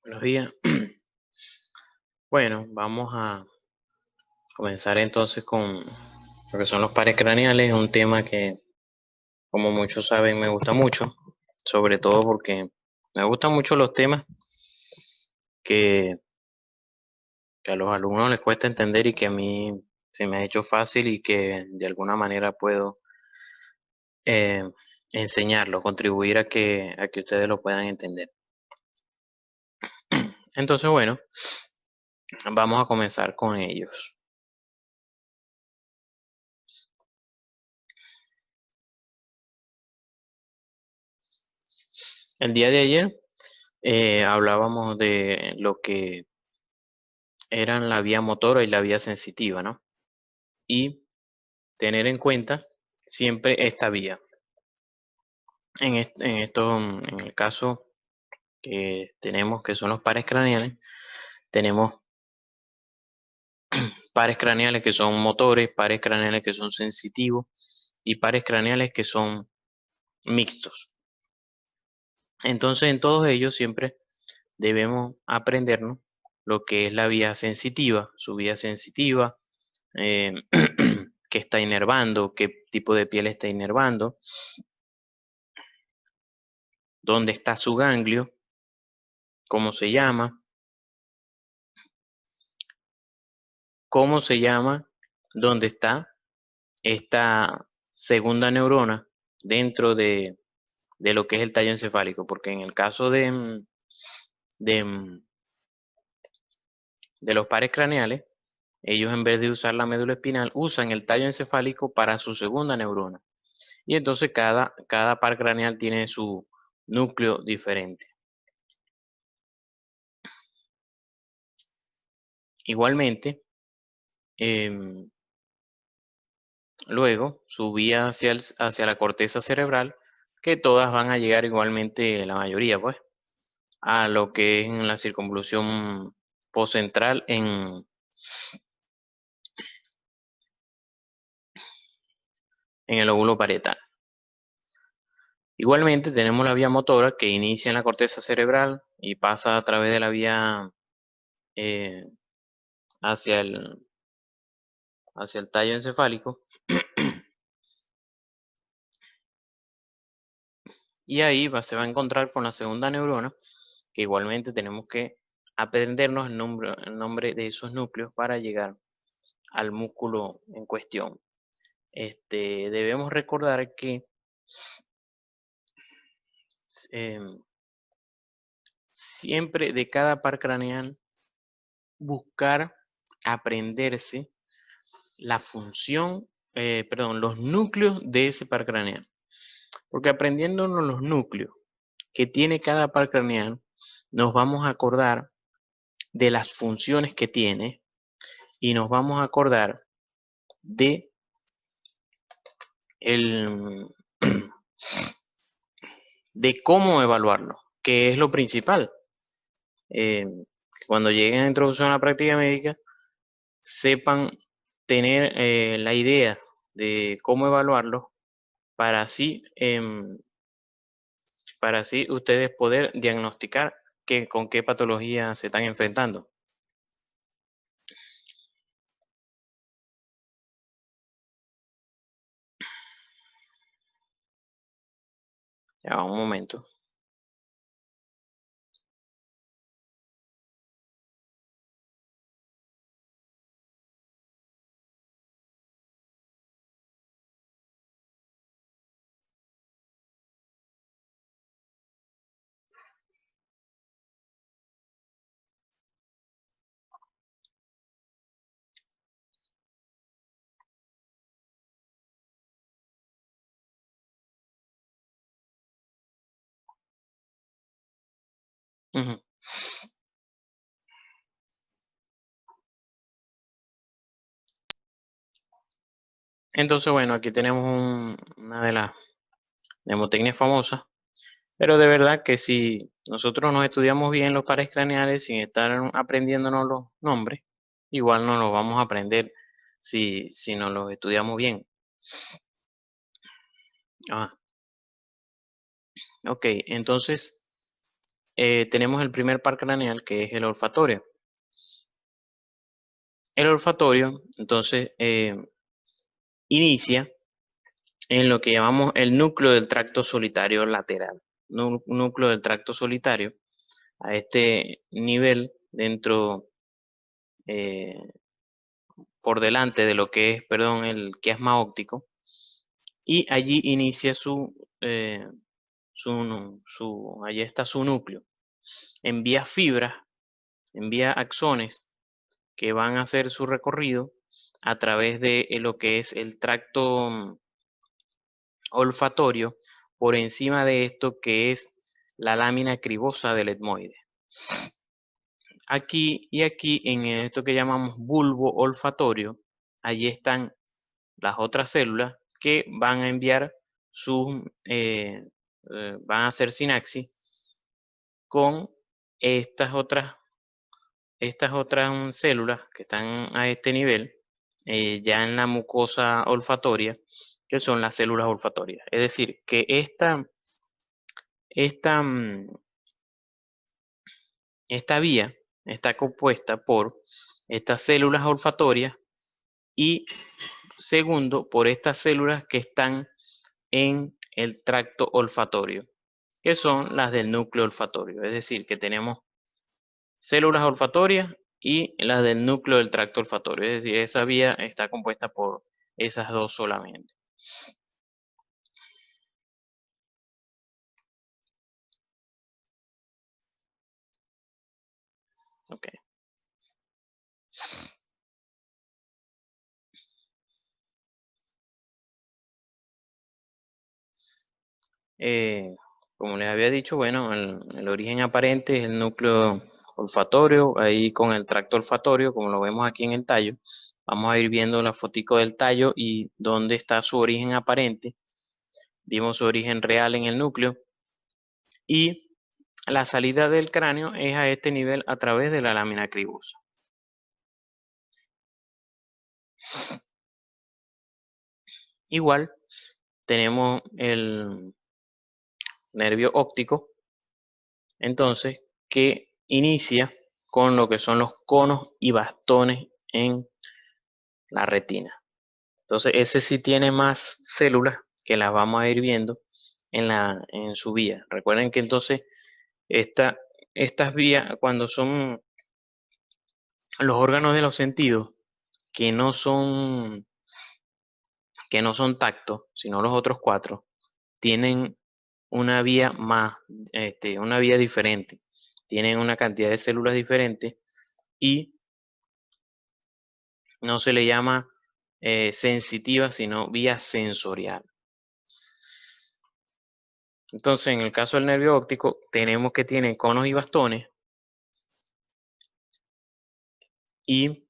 Buenos días. Bueno, vamos a comenzar entonces con lo que son los pares craneales, un tema que, como muchos saben, me gusta mucho, sobre todo porque me gustan mucho los temas que, que a los alumnos les cuesta entender y que a mí se me ha hecho fácil y que de alguna manera puedo eh, enseñarlo, contribuir a que ustedes lo puedan entender. Entonces, bueno, vamos a comenzar con ellos. El día de ayer hablábamos de lo que eran la vía motora y la vía sensitiva, ¿no? Y tener en cuenta siempre esta vía. En el caso que tenemos, que son los pares craneales, tenemos pares craneales que son motores, pares craneales que son sensitivos y pares craneales que son mixtos. Entonces, en todos ellos siempre debemos aprendernos lo que es la vía sensitiva, su vía sensitiva, eh, que está inervando, qué tipo de piel está inervando, dónde está su ganglio, cómo se llama, dónde está esta segunda neurona dentro de lo que es el tallo encefálico, porque en el caso de, de los pares craneales, ellos en vez de usar la médula espinal, usan el tallo encefálico para su segunda neurona. Y entonces cada par craneal tiene su núcleo diferente. Igualmente, em, luego subía hacia la corteza cerebral, que todas van a llegar igualmente, la mayoría, pues, a lo que es en la circunvolución postcentral en el lóbulo parietal. Igualmente tenemos la vía motora que inicia en la corteza cerebral y pasa a través de la vía eh, hacia hacia el tallo encefálico. Y ahí se va a encontrar con la segunda neurona, que igualmente tenemos que aprendernos el nombre de esos núcleos para llegar al músculo en cuestión. Debemos recordar que em, siempre de cada par craneal buscar aprenderse la función, perdón, los núcleos de ese par craneal. Porque aprendiéndonos los núcleos que tiene cada par craneal, nos vamos a acordar de las funciones que tiene y nos vamos a acordar de el, de cómo evaluarlo, que es lo principal. Eh, Cuando lleguen a introducción a la práctica médica, sepan tener la idea de cómo evaluarlo para para así ustedes poder diagnosticar con qué patología se están enfrentando. Ya va un momento. Ujú. Entonces, bueno, aquí tenemos una de las mnemotecnias famosas, pero de verdad que si nosotros nos estudiamos bien los pares craneales sin estar aprendiéndonos los nombres, igual no los vamos a aprender si no los estudiamos bien. Ah, ok, entonces tenemos el primer par craneal, que es el olfatorio. El olfatorio, entonces, inicia en lo que llamamos el núcleo del tracto solitario lateral. Núcleo del tracto solitario, a este nivel dentro, eh, por delante de lo que es, perdón, el quiasma óptico, y allí inicia allí está su núcleo. Envía fibras, envía axones que van a hacer su recorrido a través de lo que es el tracto olfatorio, por encima de esto que es la lámina cribosa del etmoide. Aquí y aquí, en esto que llamamos bulbo olfatorio, allí están las otras células que van a enviar van a hacer sinapsis con estas otras células que están a este nivel, ya en la mucosa olfatoria, que son las células olfatorias. Es decir, que esta, mm, esta vía está compuesta por estas células olfatorias y, segundo, por estas células que están en el tracto olfatorio, que son las del núcleo olfatorio. Es decir, que tenemos células olfatorias y las del núcleo del tracto olfatorio. Es decir, esa vía está compuesta por esas dos solamente. Ok. Como les había dicho, bueno, el origen aparente es el núcleo olfatorio, ahí con el tracto olfatorio, como lo vemos aquí en el tallo. Vamos a ir viendo la fotico del tallo y dónde está su origen aparente. Vimos su origen real en el núcleo. Y la salida del cráneo es a este nivel a través de la lámina cribosa. Igual tenemos el nervio óptico, entonces, que inicia con lo que son los conos y bastones en la retina. Entonces, ese sí tiene más células que las vamos a ir viendo en su vía. Recuerden que entonces estas vías, cuando son los órganos de los sentidos que no son tacto, sino los otros cuatro, tienen una vía una vía diferente, tienen una cantidad de células diferentes y no se le llama sensitiva, sino vía sensorial. Entonces, en el caso del nervio óptico, tenemos que tiene conos y bastones y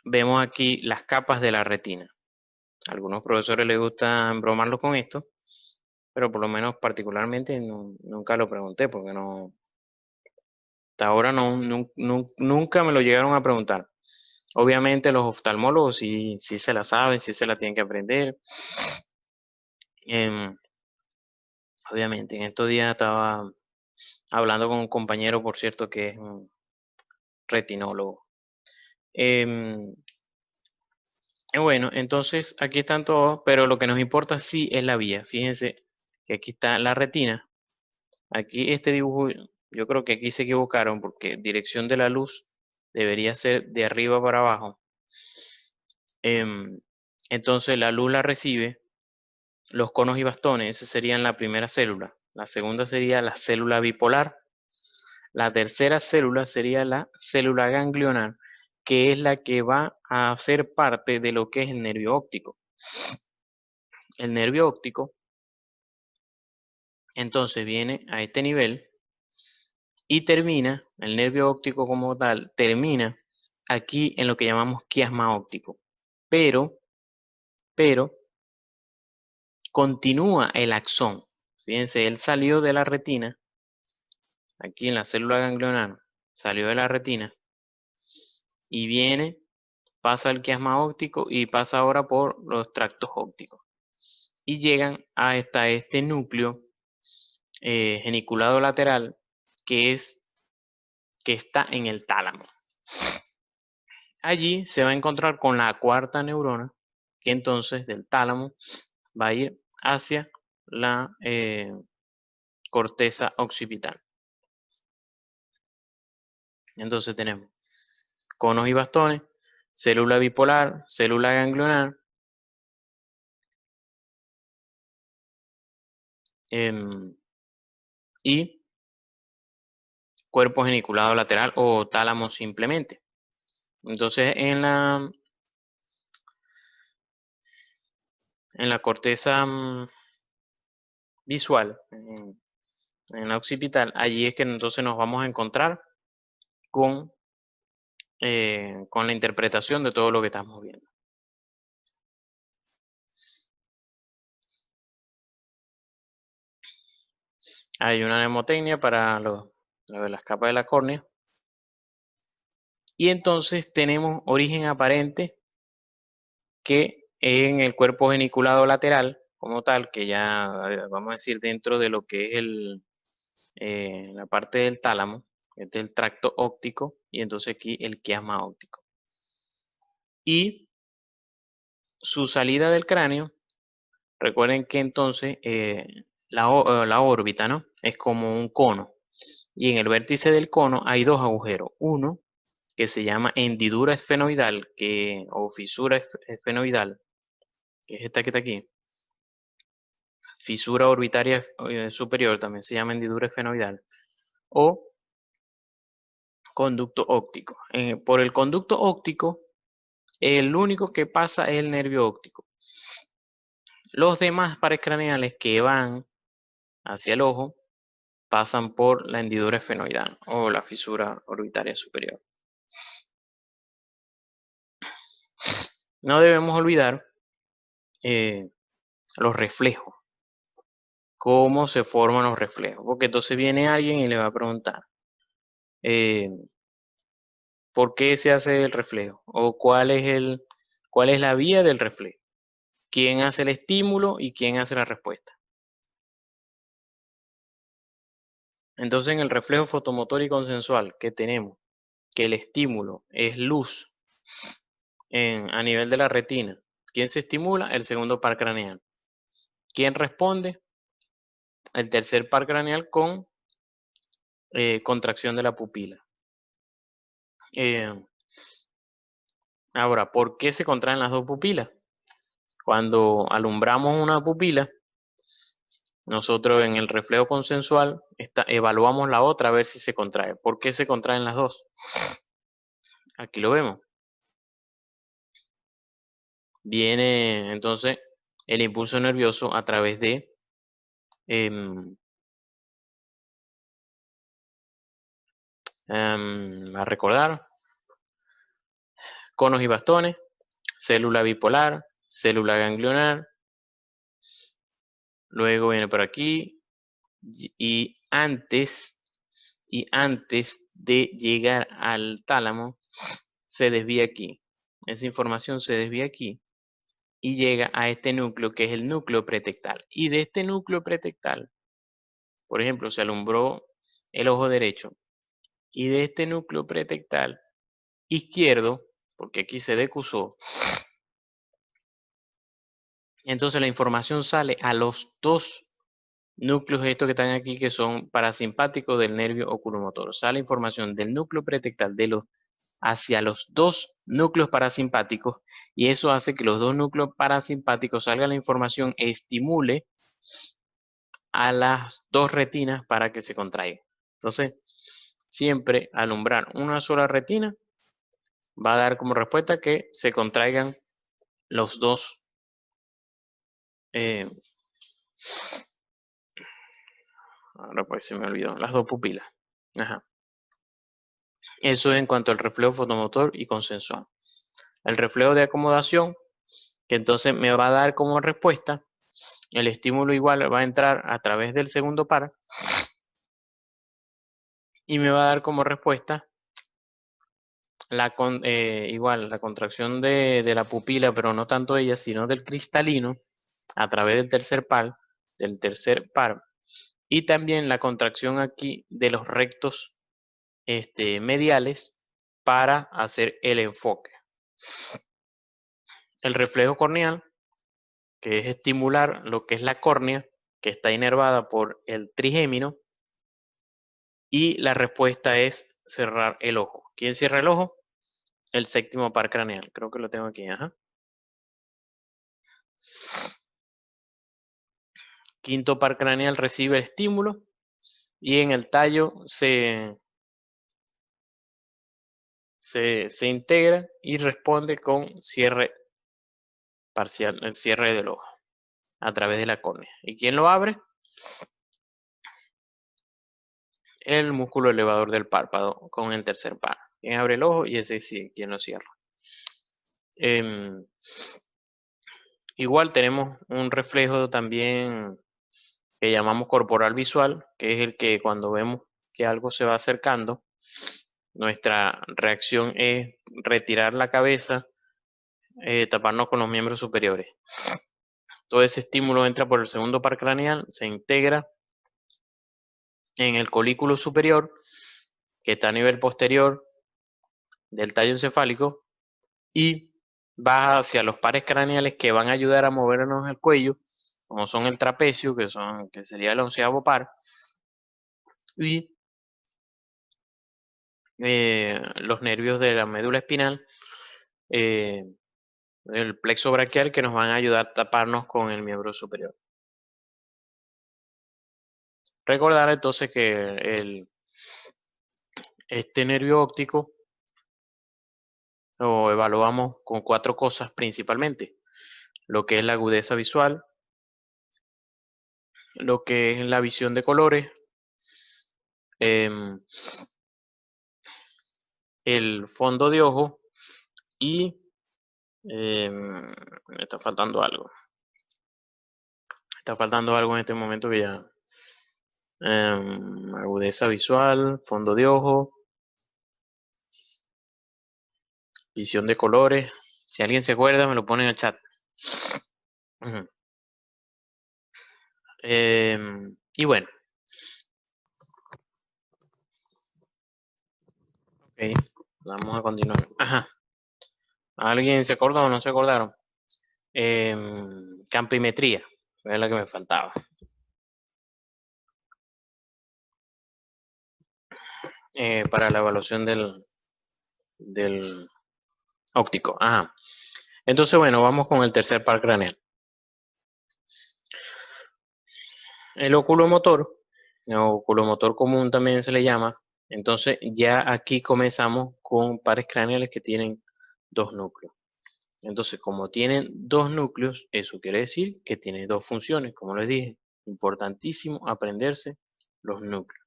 vemos aquí las capas de la retina. A algunos profesores les gusta bromarlo con esto, pero por lo menos particularmente nunca lo pregunté porque hasta ahora nunca me lo llegaron a preguntar. Obviamente los oftalmólogos sí se la saben, sí se la tienen que aprender. Em, obviamente, en estos días estaba hablando con un compañero, por cierto, que es un retinólogo. Em, bueno, entonces aquí están todos, pero lo que nos importa sí es la vía. Fíjense que aquí está la retina. Aquí este dibujo, yo creo que aquí se equivocaron porque dirección de la luz debería ser de arriba para abajo. Entonces la luz la recibe los conos y bastones, esa serían la primera célula. La segunda sería la célula bipolar. La tercera célula sería la célula ganglionar, que es la que va a ser parte de lo que es el nervio óptico. El nervio óptico, entonces, viene a este nivel y termina, el nervio óptico como tal, termina aquí en lo que llamamos quiasma óptico. Pero continúa el axón. Fíjense, él salió de la retina, aquí en la célula ganglionar, salió de la retina y viene, pasa el quiasma óptico y pasa ahora por los tractos ópticos. y llegan hasta este núcleo geniculado lateral que está en el tálamo. Allí se va a encontrar con la cuarta neurona, que entonces del tálamo va a ir hacia la corteza occipital. Entonces tenemos conos y bastones, célula bipolar, célula ganglionar, y cuerpo geniculado lateral o tálamo simplemente. Entonces en la corteza visual, en la occipital, allí es que entonces nos vamos a encontrar con la interpretación de todo lo que estamos viendo. Hay una mnemotecnia para lo de las capas de la córnea. Y entonces tenemos origen aparente que en el cuerpo geniculado lateral, como tal, que ya vamos a decir dentro de lo que es la parte del tálamo, este es el tracto óptico, y entonces aquí el quiasma óptico. Y su salida del cráneo, recuerden que entonces la órbita, ¿no?, es como un cono, y en el vértice del cono hay dos agujeros, uno que se llama hendidura esfenoidal, o fisura esfenoidal, que es esta que está aquí. Fisura orbitaria superior también se llama hendidura esfenoidal, o conducto óptico. Por el conducto óptico, el único que pasa es el nervio óptico. Los demás pares craneales que van hacia el ojo pasan por la hendidura esfenoidal o la fisura orbitaria superior. No debemos olvidar los reflejos. Cómo se forman los reflejos. Porque entonces viene alguien y le va a preguntar ¿por qué se hace el reflejo? O cuál es la vía del reflejo. ¿Quién hace el estímulo y quién hace la respuesta? Entonces en el reflejo fotomotor y consensual que tenemos, que el estímulo es luz a nivel de la retina. ¿Quién se estimula? El segundo par craneal. ¿Quién responde? El tercer par craneal con contracción de la pupila. Ahora, ¿por qué se contraen las dos pupilas? Cuando alumbramos una pupila, nosotros en el reflejo consensual evaluamos la otra a ver si se contrae. ¿Por qué se contraen las dos? Aquí lo vemos. Viene entonces el impulso nervioso a través de a recordar, conos y bastones, célula bipolar, célula ganglionar, luego viene por aquí y antes de llegar al tálamo se desvía aquí. Esa información se desvía aquí y llega a este núcleo que es el núcleo pretectal. Y de este núcleo pretectal, por ejemplo, se alumbró el ojo derecho. Y de este núcleo pretectal izquierdo, porque aquí se decusó, entonces la información sale a los dos núcleos estos que están aquí, que son parasimpáticos del nervio oculomotor. Sale información del núcleo pretectal hacia los dos núcleos parasimpáticos, y eso hace que los dos núcleos parasimpáticos salga la información e estimule a las dos retinas para que se contraigan. Entonces, siempre alumbrar una sola retina va a dar como respuesta que se contraigan los dos ahora pues se me olvidó, las dos pupilas. Ajá. Eso en cuanto al reflejo fotomotor y consensual. El reflejo de acomodación, que entonces me va a dar como respuesta, el estímulo igual va a entrar a través del segundo par y me va a dar como respuesta igual la contracción de la pupila, pero no tanto ella, sino del cristalino a través del tercer par, y también la contracción aquí de los rectos mediales para hacer el enfoque. El reflejo corneal, que es estimular lo que es la córnea, que está inervada por el trigémino, y la respuesta es cerrar el ojo. ¿Quién cierra el ojo? El séptimo par craneal. Creo que lo tengo aquí. Ajá. Quinto par craneal recibe el estímulo y en el tallo se integra y responde con cierre parcial, el cierre del ojo a través de la córnea. ¿Y quién lo abre? El músculo elevador del párpado con el tercer par. Quien abre el ojo y ese sí, quien lo cierra. Igual tenemos un reflejo también que llamamos corporal visual, que es el que cuando vemos que algo se va acercando, nuestra reacción es retirar la cabeza, taparnos con los miembros superiores. Todo ese estímulo entra por el segundo par craneal, se integra en el colículo superior, que está a nivel posterior del tallo encefálico, y va hacia los pares craneales que van a ayudar a movernos el cuello, como son el trapecio, que sería el 11º par, y los nervios de la médula espinal, el plexo braquial, que nos van a ayudar a taparnos con el miembro superior. Recordar entonces que este nervio óptico lo evaluamos con 4 cosas principalmente: lo que es la agudeza visual, lo que es la visión de colores, em, el fondo de ojo y me está faltando algo. Está faltando algo en este momento que ya. Agudeza visual, fondo de ojo, visión de colores. Si alguien se acuerda, me lo pone en el chat. Y bueno. Ok, vamos a continuar. Ajá. ¿Alguien se acordó o no se acordaron? Campimetría, es la que me faltaba. Para la evaluación del óptico. Ajá. Entonces, bueno, vamos con el tercer par craneal. El oculomotor, común también se le llama. Entonces, ya aquí comenzamos con pares craneales que tienen 2 núcleos. Entonces, como tienen 2 núcleos, eso quiere decir que tiene 2 funciones. Como les dije, importantísimo aprenderse los núcleos.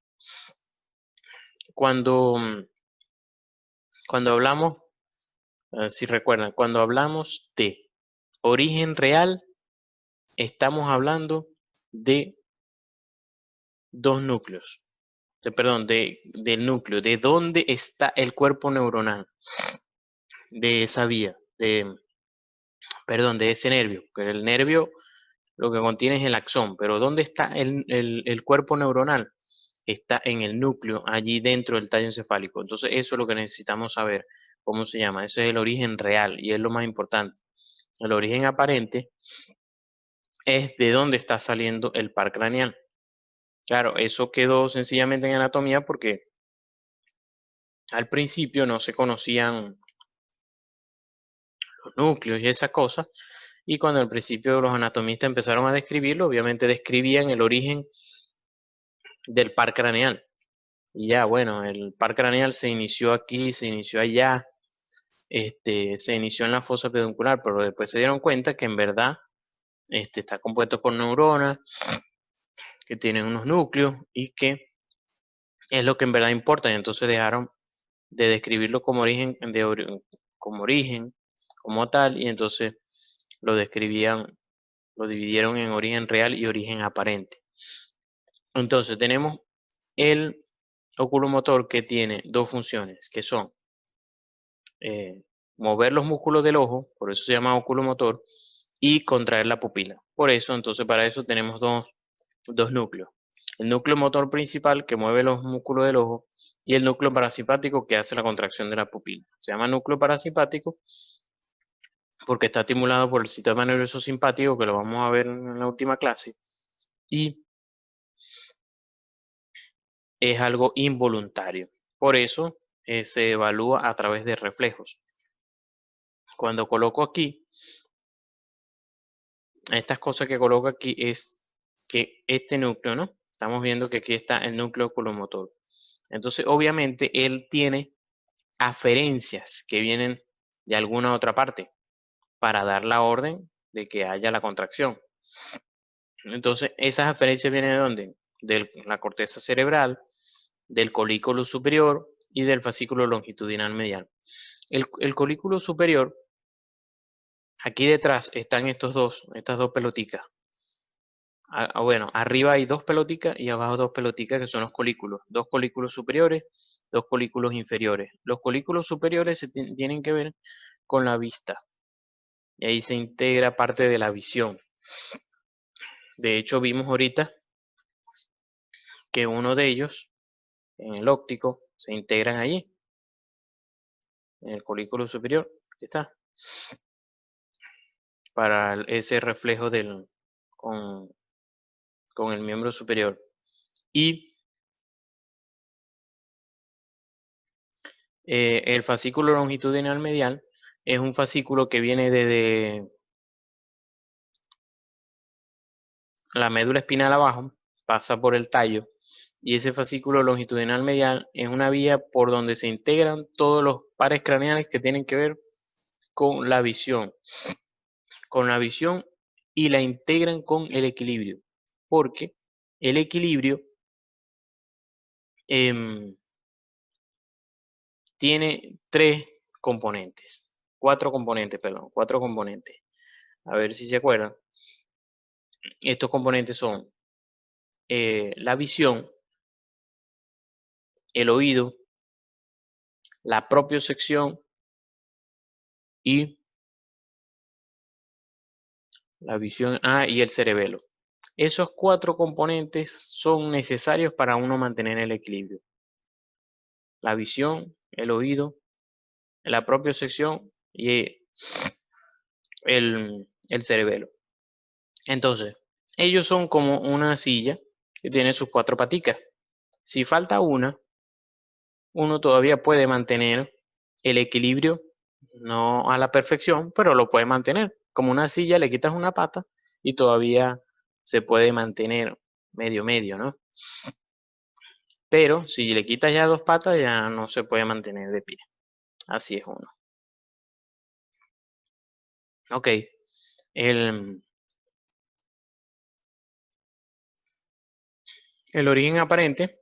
Cuando hablamos, si recuerdan, cuando hablamos de origen real, estamos hablando de 2 núcleos. Del núcleo, de dónde está el cuerpo neuronal, de esa vía, de ese nervio, que el nervio lo que contiene es el axón, pero ¿dónde está el cuerpo neuronal? Está en el núcleo, allí dentro del tallo encefálico. Entonces eso es lo que necesitamos saber, ¿cómo se llama? Ese es el origen real y es lo más importante. El origen aparente es de dónde está saliendo el par craneal. Claro, eso quedó sencillamente en anatomía porque al principio no se conocían los núcleos y esas cosas, y cuando al principio los anatomistas empezaron a describirlo, obviamente describían el origen del par craneal. Y ya, bueno, el par craneal se inició aquí, se inició allá, se inició en la fosa peduncular, pero después se dieron cuenta que en verdad está compuesto por neuronas que tienen unos núcleos y que es lo que en verdad importa, y entonces dejaron de describirlo como origen, como tal, y entonces lo describían, lo dividieron en origen real y origen aparente. Entonces tenemos el oculomotor, que tiene 2 funciones, que son mover los músculos del ojo, por eso se llama oculomotor, y contraer la pupila. Por eso, entonces, para eso tenemos dos núcleos. El núcleo motor principal que mueve los músculos del ojo y el núcleo parasimpático que hace la contracción de la pupila. Se llama núcleo parasimpático porque está estimulado por el sistema nervioso simpático, que lo vamos a ver en la última clase, y es algo involuntario. Por eso se evalúa a través de reflejos. Cuando coloco aquí, estas cosas que coloco aquí es que este núcleo, ¿no? Estamos viendo que aquí está el núcleo oculomotor. Entonces, obviamente, él tiene aferencias que vienen de alguna otra parte para dar la orden de que haya la contracción. Entonces, esas aferencias vienen de dónde? De la corteza cerebral, del colículo superior y del fascículo longitudinal medial. El colículo superior, aquí detrás están estas dos peloticas. Bueno, arriba hay dos peloticas y abajo dos peloticas que son los colículos. Dos colículos superiores, dos colículos inferiores. Los colículos superiores tienen que ver con la vista. Y ahí se integra parte de la visión. De hecho, vimos ahorita que uno de ellos, en el óptico, se integran allí, en el colículo superior. Aquí está. Para ese reflejo con el miembro superior. Y el fascículo longitudinal medial es un fascículo que viene desde la médula espinal abajo, pasa por el tallo, y ese fascículo longitudinal medial es una vía por donde se integran todos los pares craneales que tienen que ver con la visión, y la integran con el equilibrio, porque el equilibrio tiene cuatro componentes. A ver si se acuerdan. Estos componentes son la visión, el oído, la propiocepción y y el cerebelo. Esos cuatro componentes son necesarios para uno mantener el equilibrio. La visión, el oído, la propiocepción y el cerebelo. Entonces, ellos son como una silla que tiene sus cuatro paticas. Si falta una, uno todavía puede mantener el equilibrio, no a la perfección, pero lo puede mantener. Como una silla, le quitas una pata y todavía se puede mantener medio, ¿no? Pero si le quitas ya dos patas, ya no se puede mantener de pie. Así es uno. Ok. El origen aparente,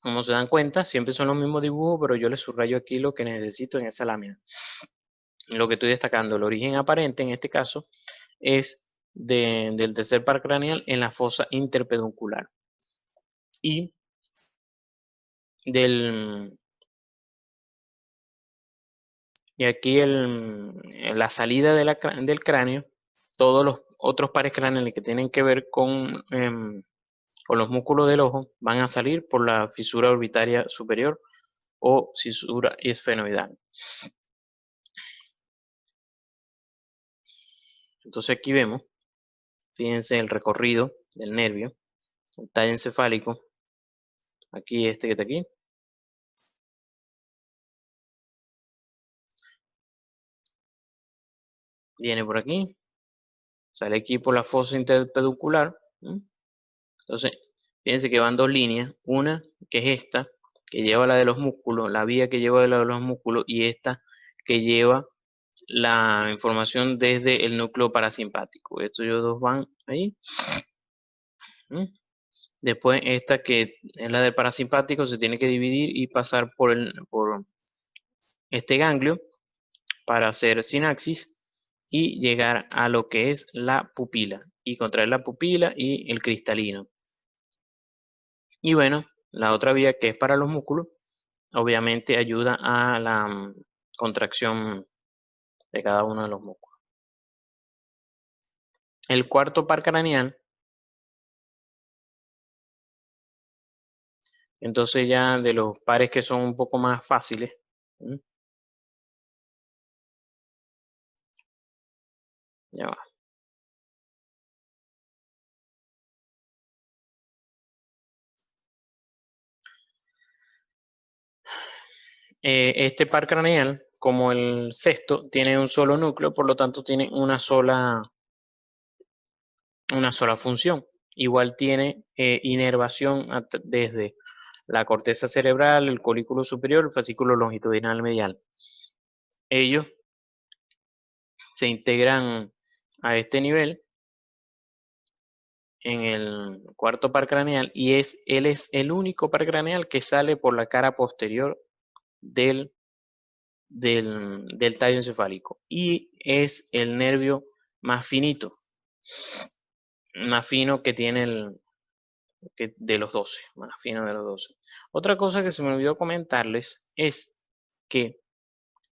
como se dan cuenta, siempre son los mismos dibujos, pero yo les subrayo aquí lo que necesito en esa lámina. Lo que estoy destacando, el origen aparente en este caso es del tercer par craneal en la fosa interpeduncular y aquí en la salida del cráneo, todos los otros pares craneales que tienen que ver con los músculos del ojo van a salir por la fisura orbitaria superior o fisura esfenoidal. Entonces aquí vemos, fíjense el recorrido del nervio, el tallo encefálico, aquí este que está aquí, viene por aquí, sale aquí por la fosa interpeduncular. Entonces, fíjense que van dos líneas, una que es esta, que lleva la de los músculos, la vía que lleva la de los músculos, y esta que lleva la información desde el núcleo parasimpático. Estos dos van ahí. Después esta que es la del parasimpático se tiene que dividir y pasar por este ganglio para hacer sinapsis y llegar a lo que es la pupila y contraer la pupila y el cristalino. Y bueno, la otra vía que es para los músculos, obviamente ayuda a la contracción de cada uno de los músculos. el cuarto par craneal, entonces ya de los pares que son un poco más fáciles, ¿m? Ya va. Este par craneal, como el sexto, tiene un solo núcleo, por lo tanto tiene una sola función. Igual tiene inervación desde la corteza cerebral, el colículo superior, el fascículo longitudinal medial. Ellos se integran a este nivel en el cuarto par craneal y él es el único par craneal que sale por la cara posterior del, del tallo encefálico y es el nervio más finito, más fino que tiene de los 12, más fino de los 12. Otra cosa que se me olvidó comentarles es que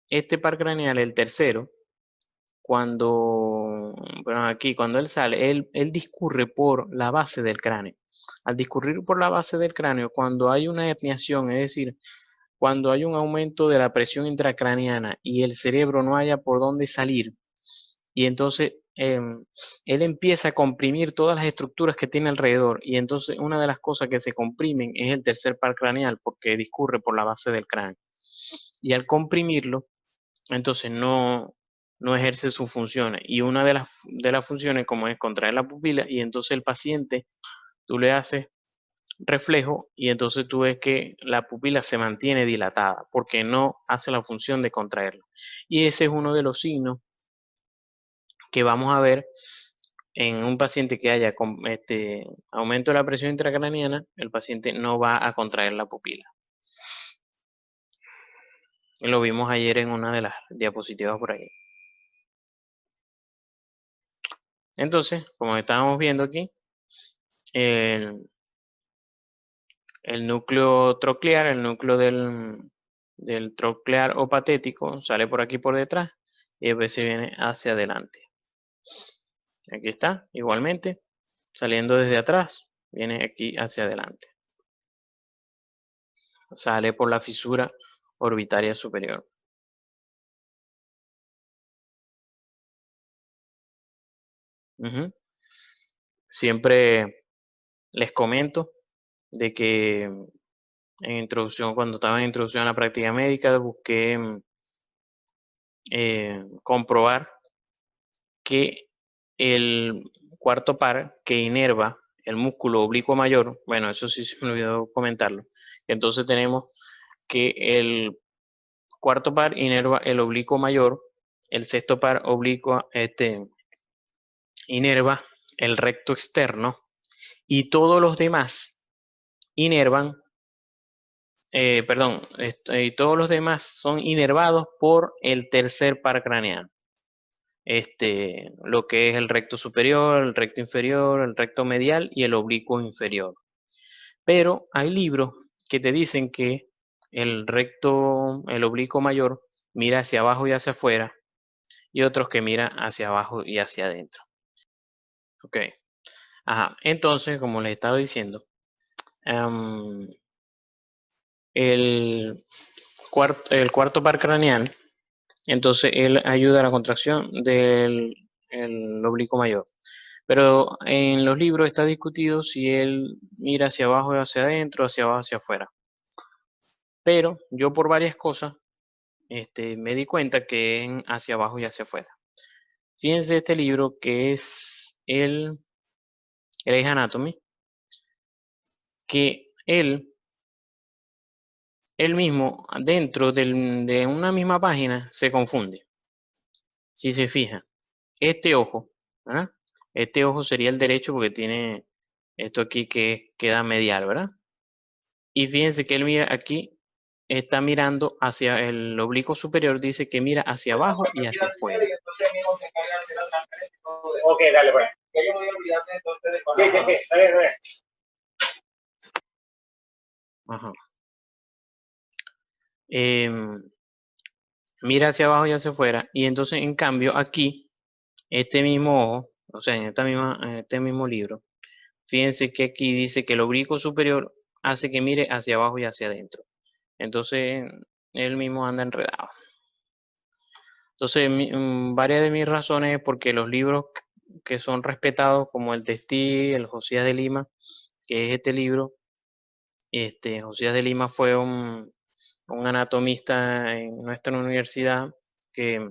este par craneal, el tercero, cuando él sale, él discurre por la base del cráneo. Al discurrir por la base del cráneo, cuando hay una herniación, es decir, cuando hay un aumento de la presión intracraneana y el cerebro no haya por dónde salir, y entonces él empieza a comprimir todas las estructuras que tiene alrededor, y entonces una de las cosas que se comprimen es el tercer par craneal porque discurre por la base del cráneo. Y al comprimirlo, entonces no ejerce sus funciones. Y una de las funciones como es contraer la pupila y entonces el paciente, tú le haces reflejo y entonces tú ves que la pupila se mantiene dilatada porque no hace la función de contraerla. Y ese es uno de los signos que vamos a ver en un paciente que haya aumento de la presión intracraniana, el paciente no va a contraer la pupila. Lo vimos ayer en una de las diapositivas por ahí. Entonces, como estábamos viendo aquí, el, el núcleo troclear, el núcleo del troclear o patético, sale por aquí por detrás y después se viene hacia adelante. Aquí está, igualmente, saliendo desde atrás, viene aquí hacia adelante. Sale por la fisura orbitaria superior. Siempre les comento de que en introducción, cuando estaba en introducción a la práctica médica, busqué comprobar que el cuarto par que inerva el músculo oblicuo mayor, bueno, eso sí se me olvidó comentarlo. Entonces tenemos que el cuarto par inerva el oblicuo mayor, el sexto par oblicuo inerva el recto externo y todos los demás inervan, y todos los demás son inervados por el tercer par craneal. Lo que es el recto superior, el recto inferior, el recto medial y el oblicuo inferior. Pero hay libros que te dicen que el oblicuo mayor mira hacia abajo y hacia afuera y otros que mira hacia abajo y hacia adentro. Ok. Ajá. Entonces, como les estaba diciendo, el el cuarto par craneal, entonces él ayuda a la contracción del oblicuo mayor. Pero en los libros está discutido si él mira hacia abajo y hacia adentro, hacia abajo hacia afuera. Pero yo por varias cosas me di cuenta que es hacia abajo y hacia afuera. Fíjense este libro que es el Grey's Anatomy, que él mismo dentro de una misma página se confunde. Si se fija, este ojo, ¿verdad? Este ojo sería el derecho porque tiene esto aquí que queda medial, ¿verdad? Y fíjense que él mira aquí, está mirando hacia el oblicuo superior, dice que mira hacia abajo y hacia afuera. Ok, dale, pues. Que yo me voy a olvidar entonces de sí, está bien, está bien. Ajá. Mira hacia abajo y hacia afuera. Y entonces, en cambio, aquí, este mismo ojo o sea, en este mismo libro, fíjense que aquí dice que el oblicuo superior hace que mire hacia abajo y hacia adentro. Entonces, él mismo anda enredado. Entonces, varias de mis razones es porque los libros que son respetados, como el Testí, el Josías de Lima, que es este libro, Josías de Lima fue un anatomista en nuestra universidad que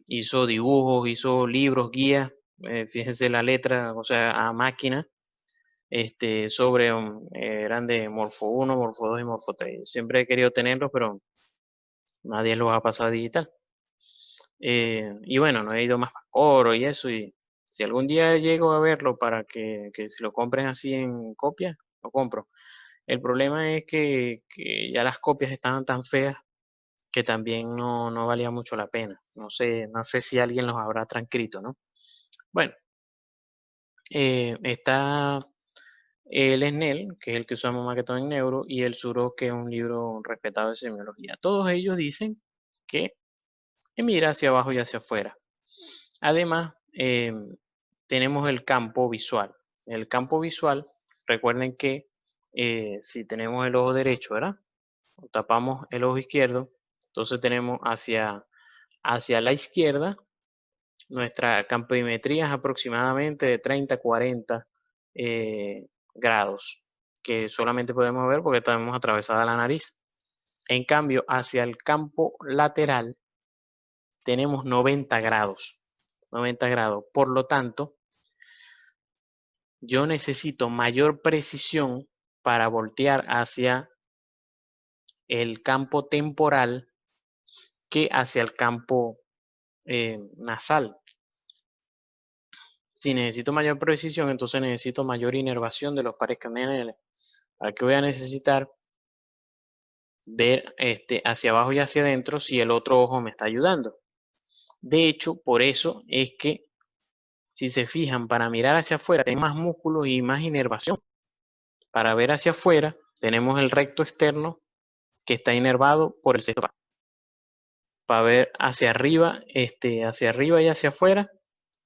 hizo dibujos, hizo libros, guías, fíjense la letra, o sea, a máquina, sobre, eran de Morfo 1, Morfo 2 y Morfo 3. Siempre he querido tenerlos, pero nadie los ha pasado digital. Y bueno, no he ido más a Coro y eso, y si algún día llego a verlo para que si lo compren así en copia, lo compro. El problema es que ya las copias estaban tan feas que también no valía mucho la pena. No sé si alguien los habrá transcrito, ¿no? Bueno, está el SNEL, que es el que usamos más que todo en Neuro, y el Suro, que es un libro respetado de semiología. Todos ellos dicen que mira hacia abajo y hacia afuera. Además, tenemos el campo visual. El campo visual, recuerden que si tenemos el ojo derecho, ¿verdad? O tapamos el ojo izquierdo, entonces tenemos hacia la izquierda, nuestra campimetría es aproximadamente de 30 a 40 grados, que solamente podemos ver porque tenemos atravesada la nariz. En cambio, hacia el campo lateral tenemos 90 grados. 90 grados. Por lo tanto, yo necesito mayor precisión para voltear hacia el campo temporal que hacia el campo nasal. Si necesito mayor precisión, entonces necesito mayor inervación de los pares craneales. ¿Para qué voy a necesitar ver hacia abajo y hacia adentro si el otro ojo me está ayudando? De hecho, por eso es que, si se fijan, para mirar hacia afuera tenemos más músculos y más inervación. Para ver hacia afuera tenemos el recto externo que está inervado por el sexto par. Para ver hacia arriba y hacia afuera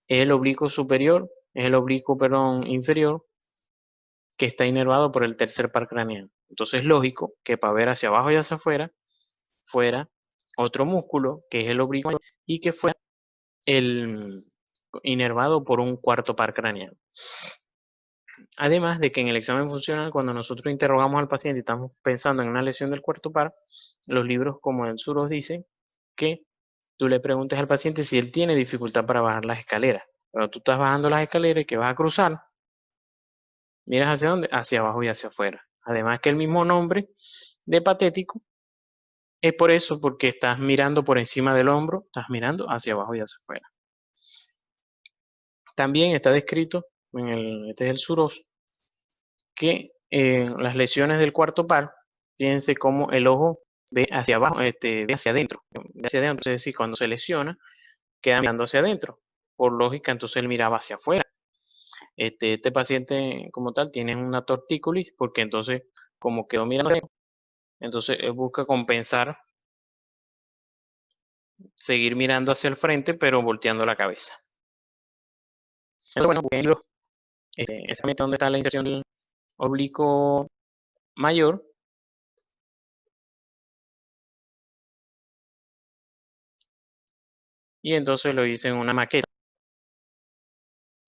es el oblicuo superior, es el oblicuo, perdón, inferior, que está inervado por el tercer par craneal. Entonces es lógico que para ver hacia abajo y hacia afuera fuera otro músculo, que es el oblicuo, y que fuera el inervado por un cuarto par craneal. Además de que en el examen funcional, cuando nosotros interrogamos al paciente y estamos pensando en una lesión del cuarto par, los libros como el Suros dicen que tú le preguntes al paciente si él tiene dificultad para bajar las escaleras. Cuando tú estás bajando las escaleras y que vas a cruzar, miras hacia dónde, hacia abajo y hacia afuera. Además que el mismo nombre de patético es por eso, porque estás mirando por encima del hombro, estás mirando hacia abajo y hacia afuera. También está descrito este es el Suros, que las lesiones del cuarto par, fíjense cómo el ojo ve hacia abajo, ve hacia adentro, es decir, cuando se lesiona, queda mirando hacia adentro. Por lógica, entonces él miraba hacia afuera. Este paciente como tal tiene una tortícolis, porque entonces, como quedó mirando adentro, entonces él busca compensar, seguir mirando hacia el frente, pero volteando la cabeza. Entonces, bueno, busquenlo. Exactamente donde está la inserción del oblicuo mayor. Y entonces lo hice en una maqueta.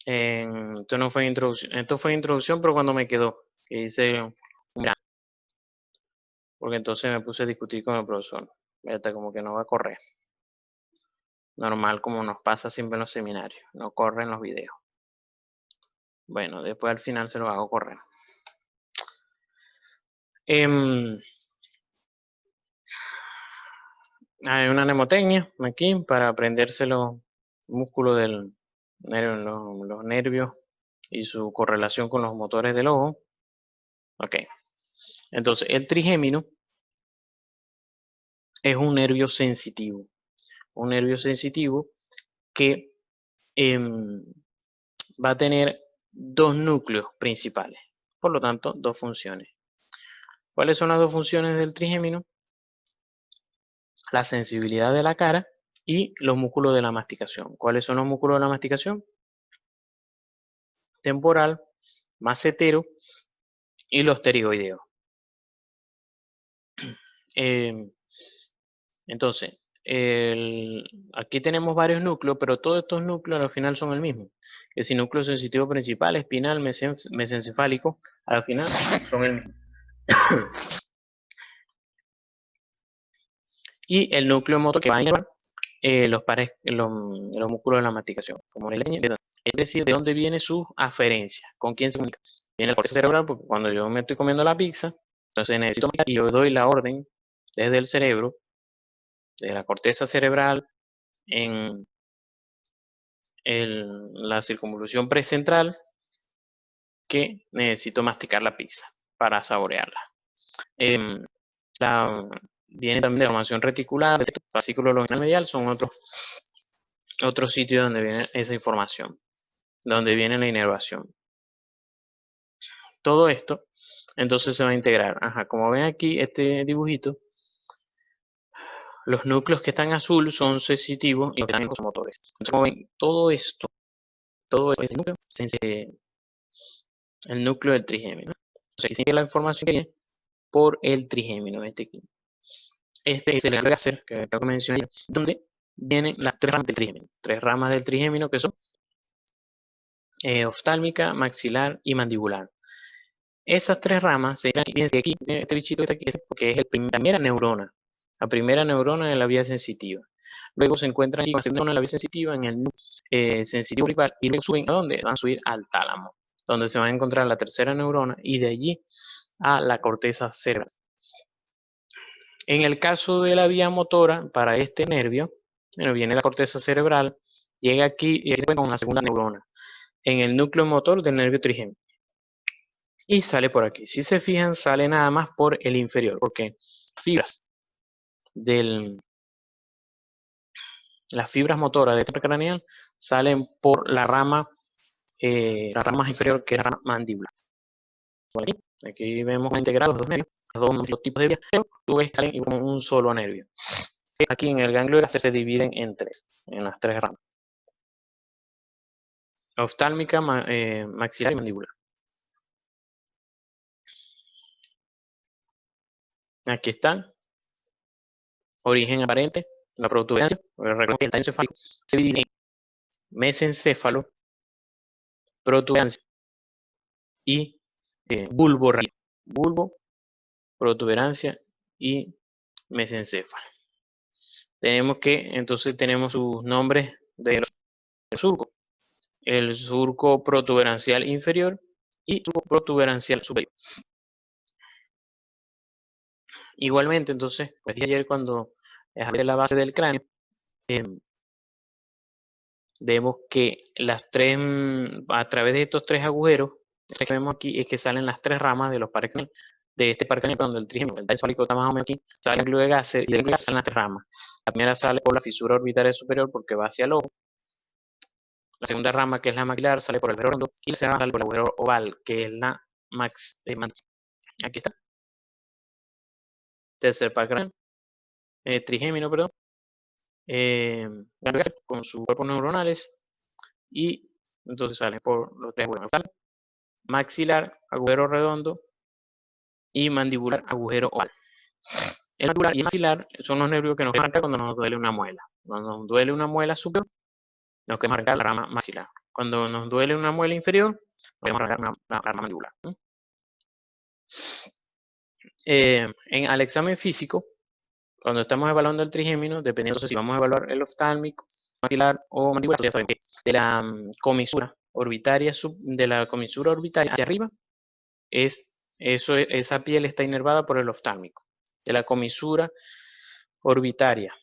Esto no fue introducción, esto fue introducción, pero cuando me quedó, que hice un gran, porque entonces me puse a discutir con el profesor. Hasta como que no va a correr. Normal, como nos pasa siempre en los seminarios, no corren los videos. Bueno, después al final se los hago correr. Hay una mnemotecnia aquí para aprenderse los músculos del nervio, los nervios y su correlación con los motores del ojo. Ok. Entonces, el trigémino es un nervio sensitivo. Un nervio sensitivo que va a tener dos núcleos principales. Por lo tanto, dos funciones. ¿Cuáles son las dos funciones del trigémino? La sensibilidad de la cara y los músculos de la masticación. ¿Cuáles son los músculos de la masticación? Temporal, macetero y los pterigoideos. Entonces, aquí tenemos varios núcleos, pero todos estos núcleos al final son el mismo. Que si núcleo sensitivo principal, espinal, mesencefálico, al final son el mismo. Y el núcleo motor que va a llevar los músculos de la masticación. Como les enseñé, es decir, de dónde viene su aferencia, con quién se comunica. Viene la corteza cerebral, porque cuando yo me estoy comiendo la pizza, entonces necesito masticar y yo doy la orden desde el cerebro, de la corteza cerebral, en la circunvolución precentral, que necesito masticar la pizza para saborearla. Viene también de la formación reticular, el fascículo longitudinal medial, son otros sitios donde viene esa información, donde viene la inervación. Todo esto, entonces se va a integrar. Como ven aquí, este dibujito, los núcleos que están azul son sensitivos y los que están en son motores. Entonces, como ven, todo este núcleo, el núcleo del trigémino. Entonces, aquí se integra la información que viene por el trigémino. Este es el ganglio gaser que acabo de mencionar, donde vienen las tres ramas del trigémino. Tres ramas del trigémino que son oftálmica, maxilar y mandibular. Esas tres ramas se encuentran aquí, este bichito que está aquí, porque es la primera neurona. La primera neurona de la vía sensitiva. Luego se encuentran aquí con la segunda neurona de la vía sensitiva en el sensitivo principal. Y luego suben a dónde? Van a subir al tálamo, donde se va a encontrar la tercera neurona y de allí a la corteza cerebral. En el caso de la vía motora, para este nervio, viene la corteza cerebral, llega aquí y aquí se encuentra con la segunda neurona, en el núcleo motor del nervio trigémino. Y sale por aquí. Si se fijan, sale nada más por el inferior, porque las fibras motoras de este craneal salen por la rama más inferior, que es la rama mandibular. Aquí vemos integrados los dos nervios, los dos tipos de vías, pero tú ves que salen como un solo nervio. Aquí en el ganglio gaser se dividen en tres, en las tres ramas: oftálmica, maxilar y mandibular. Aquí están. Origen aparente, la protuberancia. Recuerden que el tallo encefálico se divide en mesencéfalo, protuberancia y bulbo raíz. Bulbo, protuberancia y mesencéfalo. Entonces tenemos sus nombres de los surcos. El surco protuberancial inferior y el surco protuberancial superior. Igualmente, entonces, pues dije ayer cuando hablé de la base del cráneo, vemos que a través de estos tres agujeros que vemos aquí, es que salen las tres ramas de los pares craneales. De este par craneal, donde el trigémino, el tallo encefálico está más o menos aquí, sale el ganglio gaser, y del ganglio gaser salen las tres ramas. La primera sale por la fisura orbitaria superior porque va hacia el ojo. La segunda rama, que es la maxilar, sale por el agujero redondo, y la tercera rama sale por el agujero oval, que es la aquí está. Tercer par craneal, trigémino, perdón. Ganglio gaser con sus cuerpos neuronales, y entonces sale por los tres agujeros: maxilar, agujero redondo, y mandibular, agujero oval. El mandibular y el maxilar son los nervios que nos marcan cuando nos duele una muela. Cuando nos duele una muela superior, nos queremos marcar la rama maxilar. Cuando nos duele una muela inferior, podemos marcar la rama mandibular. Al examen físico, cuando estamos evaluando el trigémino, dependiendo de si vamos a evaluar el oftálmico, maxilar o mandibular, ya saben que de la comisura orbitaria hacia arriba, esa piel está inervada por el oftálmico. De la comisura orbitaria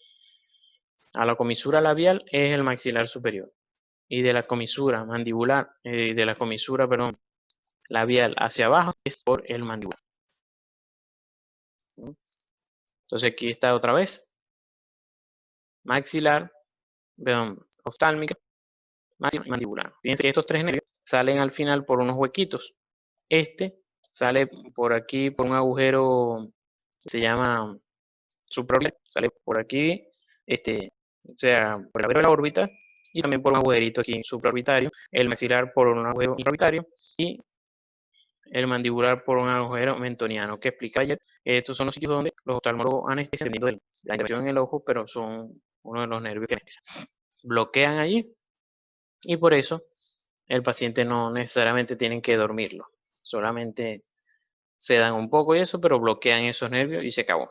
a la comisura labial es el maxilar superior, y de la comisura mandibular, labial hacia abajo es por el mandibular. Entonces aquí está otra vez: maxilar, oftálmica, maxilar y mandibular. Fíjense que estos tres nervios salen al final por unos huequitos. Este sale por aquí por un agujero que se llama supraorbital, sale por aquí, sea por el agujero de la órbita y también por un agujerito aquí supraorbitario, el maxilar por un agujero intraorbitario y el mandibular por un agujero mentoniano que explica ayer. Estos son los sitios donde los oftalmólogos anestesian dependiendo de la intervención en el ojo, pero son uno de los nervios que anestesian. Bloquean allí y por eso el paciente no necesariamente tienen que dormirlo, solamente se dan un poco y eso, pero bloquean esos nervios y se acabó.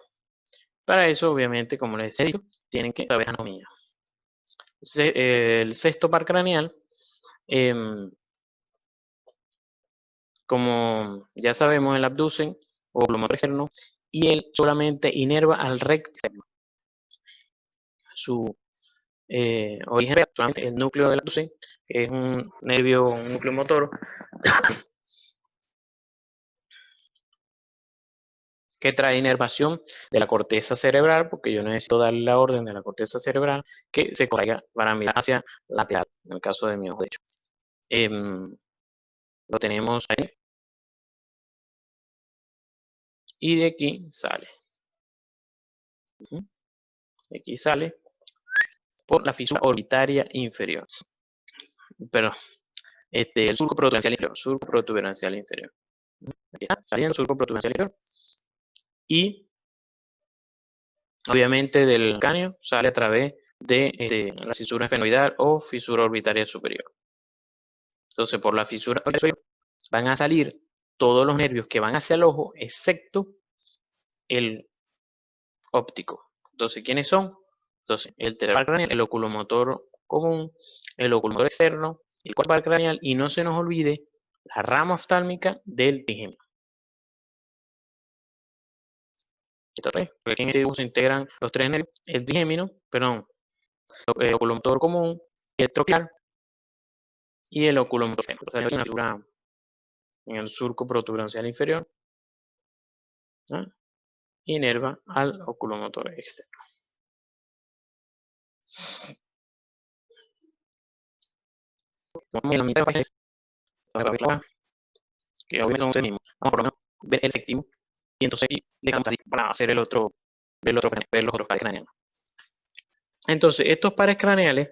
Para eso, obviamente, como les he dicho, tienen que saber anatomía. El sexto par craneal, como ya sabemos, el abducen o oculomotor externo y él solamente inerva al recto externo. Su origen real, solamente el núcleo del abducen, que es un nervio, un núcleo motor que trae inervación de la corteza cerebral, porque yo necesito darle la orden de la corteza cerebral que se corraiga para mirar hacia lateral, en el caso de mi ojo derecho. Lo tenemos ahí. Y de aquí sale. De aquí sale por la fisura orbitaria inferior. Pero el surco protuberancial inferior. Surco protuberancial inferior. Aquí está saliendo el surco protuberancial inferior. Y obviamente del cráneo sale a través de la fisura esfenoidal o fisura orbitaria superior. Entonces, por la fisura orbitaria superior van a salir todos los nervios que van hacia el ojo, excepto el óptico. Entonces, ¿quiénes son? Entonces, el tercer par craneal, el oculomotor común, el oculomotor externo, el cuarto par craneal, y no se nos olvide la rama oftálmica del trigémino. Porque aquí en este dibujo se integran los tres nervios, el trigémino, perdón, el oculomotor común, el troclear y el oculomotor externo. O sea, hay una figura en el surco protuberancial inferior, ¿no? Inerva al oculomotor externo. Vamos en la mitad de la página, que obviamente son ustedes mismos. Vamos por lo menos ver el séptimo y entonces dejamos para hacer ver los otros pares craneales. Entonces, estos pares craneales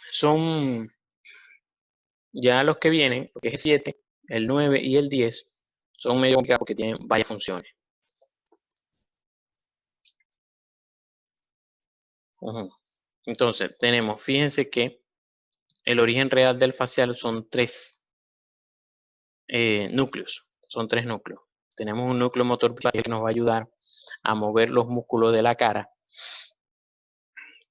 son ya los que vienen, porque es el 7, el 9 y el 10, son medio complicados porque tienen varias funciones. Entonces, tenemos, fíjense que el origen real del facial son tres núcleos. Son tres núcleos. Tenemos un núcleo motor principal que nos va a ayudar a mover los músculos de la cara.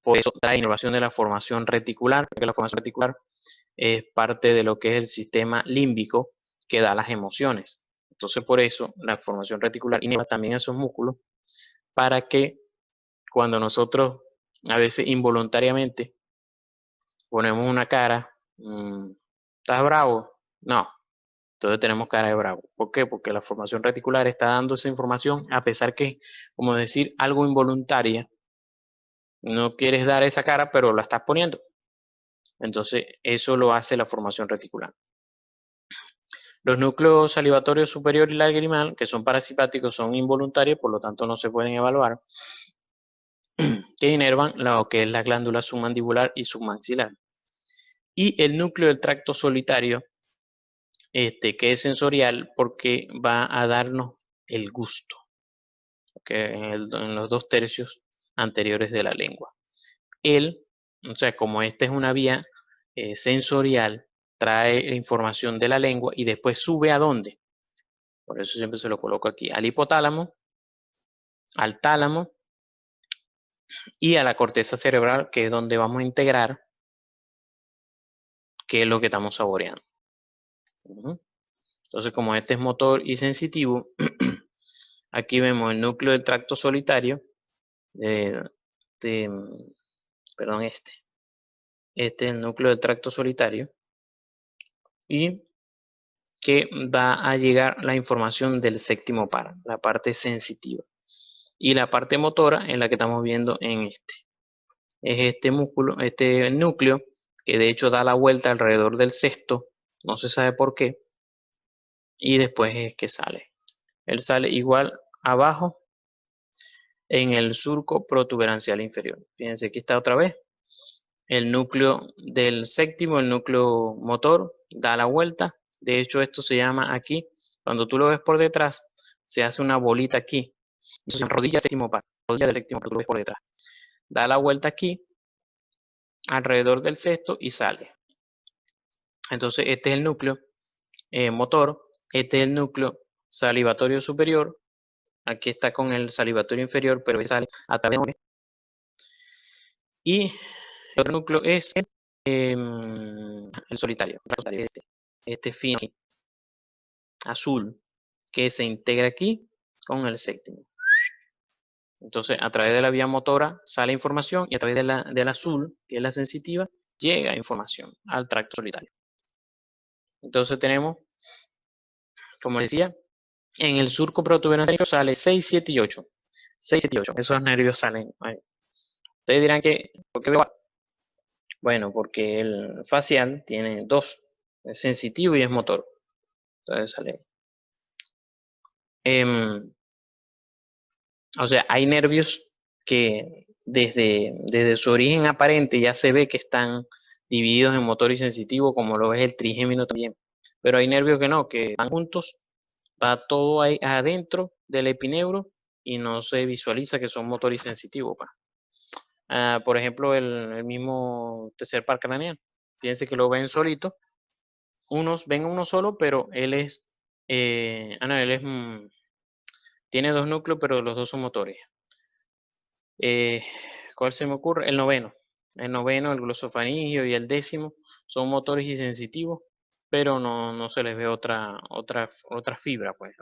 Por eso trae innovación de la formación reticular, porque la formación reticular es parte de lo que es el sistema límbico que da las emociones. Entonces, por eso la formación reticular inhibe también esos músculos para que cuando nosotros a veces involuntariamente ponemos una cara, ¿estás bravo? No, entonces tenemos cara de bravo. ¿Por qué? Porque la formación reticular está dando esa información a pesar que, como decir, algo involuntaria. No quieres dar esa cara, pero la estás poniendo. Entonces, eso lo hace la formación reticular. Los núcleos salivatorios superior y lagrimal, que son parasimpáticos, son involuntarios, por lo tanto no se pueden evaluar, que inervan lo que es la glándula submandibular y submaxilar. Y el núcleo del tracto solitario, que es sensorial porque va a darnos el gusto, que en los 2 tercios anteriores de la lengua. O sea, como esta es una vía sensorial, trae información de la lengua y después sube ¿a dónde? Por eso siempre se lo coloco aquí, al hipotálamo, al tálamo y a la corteza cerebral, que es donde vamos a integrar qué es lo que estamos saboreando. Entonces, como este es motor y sensitivo, aquí vemos el núcleo del tracto solitario, perdón, este es el núcleo del tracto solitario, y que va a llegar la información del séptimo par, la parte sensitiva. Y la parte motora en la que estamos viendo en este. Es este músculo, este núcleo, que de hecho da la vuelta alrededor del sexto, no se sabe por qué, y después es que sale. Él sale igual abajo en el surco protuberancial inferior. Fíjense, aquí está otra vez. El núcleo del séptimo, el núcleo motor, da la vuelta. De hecho, esto se llama aquí, cuando tú lo ves por detrás, se hace una bolita aquí. Eso se llama rodilla séptimo par, rodilla del séptimo par, tú lo ves por detrás. Da la vuelta aquí, alrededor del sexto y sale. Entonces, este es el núcleo motor, este es el núcleo salivatorio superior. Aquí está con el salivatorio inferior, pero sale a través de... Y el otro núcleo es el solitario, este fino azul, que se integra aquí con el séptimo. Entonces, a través de la vía motora sale información y a través del azul, que es la sensitiva, llega información al tracto solitario. Entonces tenemos, como decía, en el surco protuberancial sale 6, 7 y 8. 6, 7 y 8. Esos nervios salen ahí. Ustedes dirán que, ¿por qué veo? Bueno, porque el facial tiene dos, es sensitivo y es motor. Entonces sale. O sea, hay nervios que desde su origen aparente ya se ve que están divididos en motor y sensitivo, como lo es el trigémino también. Pero hay nervios que no, que van juntos, va todo ahí adentro del epineuro y no se visualiza que son motor y sensitivo. Por ejemplo, el mismo tercer par craneal. Fíjense que lo ven solito. Unos ven uno solo, pero él es, tiene dos núcleos, pero los dos son motores. ¿Cuál se me ocurre? El noveno. El noveno, el glosofaringio y el décimo son motores y sensitivos, pero no se les ve otra fibra, pues,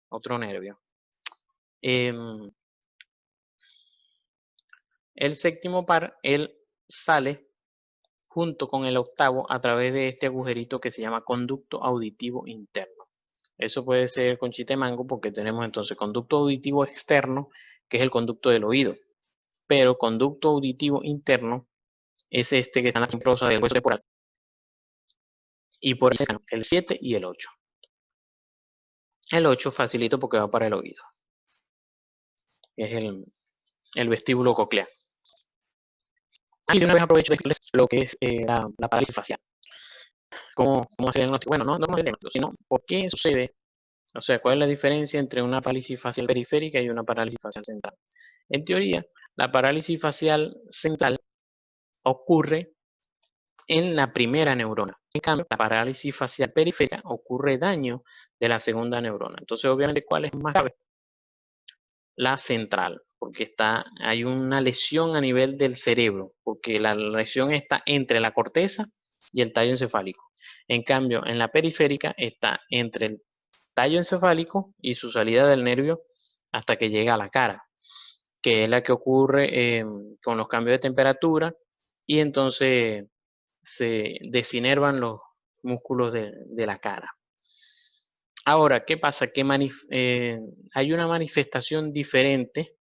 otro nervio. El séptimo par, él sale junto con el octavo a través de este agujerito que se llama conducto auditivo interno. Eso puede ser conchita de mango porque tenemos entonces conducto auditivo externo, que es el conducto del oído. Pero conducto auditivo interno es este que está en la prosa del hueso temporal. Y por ahí el 7 y el 8. El 8 facilito porque va para el oído. Es el vestíbulo coclear. Y de una vez aprovecho de decirles lo que es la parálisis facial. ¿Cómo hacer el diagnóstico? Bueno, no cómo hacer el diagnóstico, sino por qué sucede. O sea, ¿cuál es la diferencia entre una parálisis facial periférica y una parálisis facial central? En teoría, la parálisis facial central ocurre en la primera neurona. En cambio, la parálisis facial periférica ocurre daño de la segunda neurona. Entonces, obviamente, ¿cuál es más grave? La central, porque hay una lesión a nivel del cerebro, porque la lesión está entre la corteza y el tallo encefálico. En cambio, en la periférica está entre el tallo encefálico y su salida del nervio hasta que llega a la cara, que es la que ocurre con los cambios de temperatura y entonces se desinervan los músculos de la cara. Ahora, ¿qué pasa? Que hay una manifestación diferente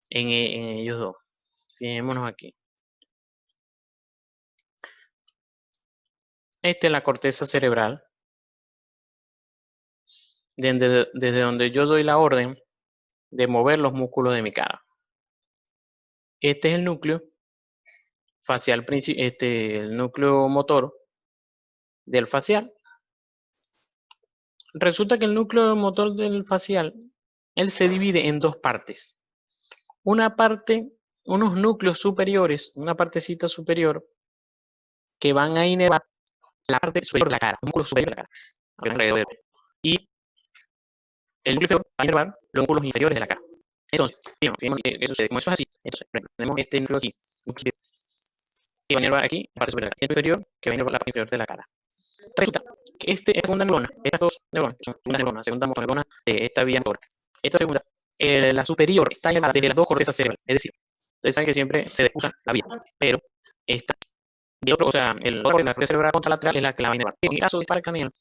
en ellos dos. Fijémonos aquí. Esta es la corteza cerebral, desde donde yo doy la orden de mover los músculos de mi cara. Este es el núcleo facial, el núcleo motor del facial. Resulta que el núcleo motor del facial, él se divide en dos partes. Una parte, unos núcleos superiores, una partecita superior, que van a inervar la parte superior de la cara, el músculo superior de la cara. Y el núcleo inferior va a inervar los músculos inferiores de la cara. Entonces, fíjate que eso sucede. Como eso es así, entonces tenemos este núcleo aquí, que va a inervar aquí la parte superior de la cara, y el inferior que va a inervar la parte inferior de la cara. Resulta que esta segunda neurona, estas dos neuronas, que son segundas neuronas, segunda motoneurona de esta vía motora, esta segunda, la superior está inervada desde las dos cortezas cerebrales, es decir, ustedes saben que siempre se usa la vía, pero esta de otro, o sea, la corteza cerebral contralateral es la que la va a inervar. En el caso de disparo craneal,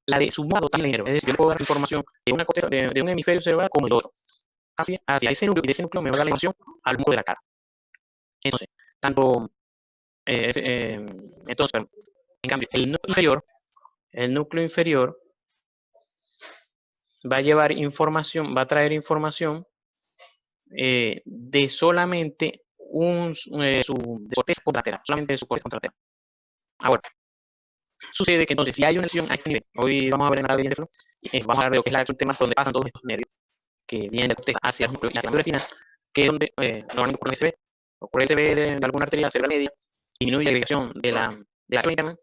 la de su lado también la inerva, es decir, yo le puedo dar información de una corteza, de un hemisferio cerebral como el otro, hacia ese núcleo, y de ese núcleo me va a dar la información al músculo de la cara. Entonces, en cambio, el núcleo inferior va a llevar información, va a traer información de solamente su corteza contralateral, solamente de su corteza contralateral. Ahora, sucede que entonces, si hay una lesión a este nivel, hoy vamos a ver en la encéfalo, vamos a hablar de lo que es la axón tema donde pasan todos estos nervios que vienen de la corteza hacia el núcleo y hacia la médula espinal, que es donde normalmente ocurre el CB de alguna arteria cerebral media, disminuye la agregación de la axón interna,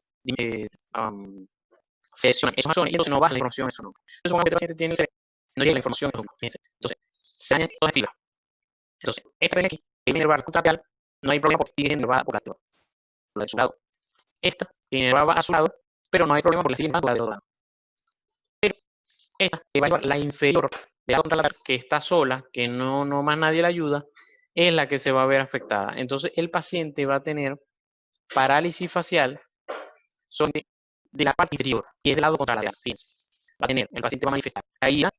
se lesionan esos axones y entonces no baja la información en esos núcleos. Entonces, cuando el paciente tiene el CB, no llega la información en esos núcleos. Fíjense. Entonces, se dañan todas las fibras. Entonces, esta ven aquí, que viene inervada contralateral, no hay problema porque sigue inervada por la de su lado. Esta que inervaba a su lado, pero no hay problema porque la sigue inervando la del otro lado. Pero esta que va a llevar la inferior de la contralateral, que está sola, que no más nadie la ayuda, es la que se va a ver afectada. Entonces, el paciente va a tener parálisis facial de la parte inferior, que es del lado contralateral. Fíjense, va a tener, el paciente va a manifestar caída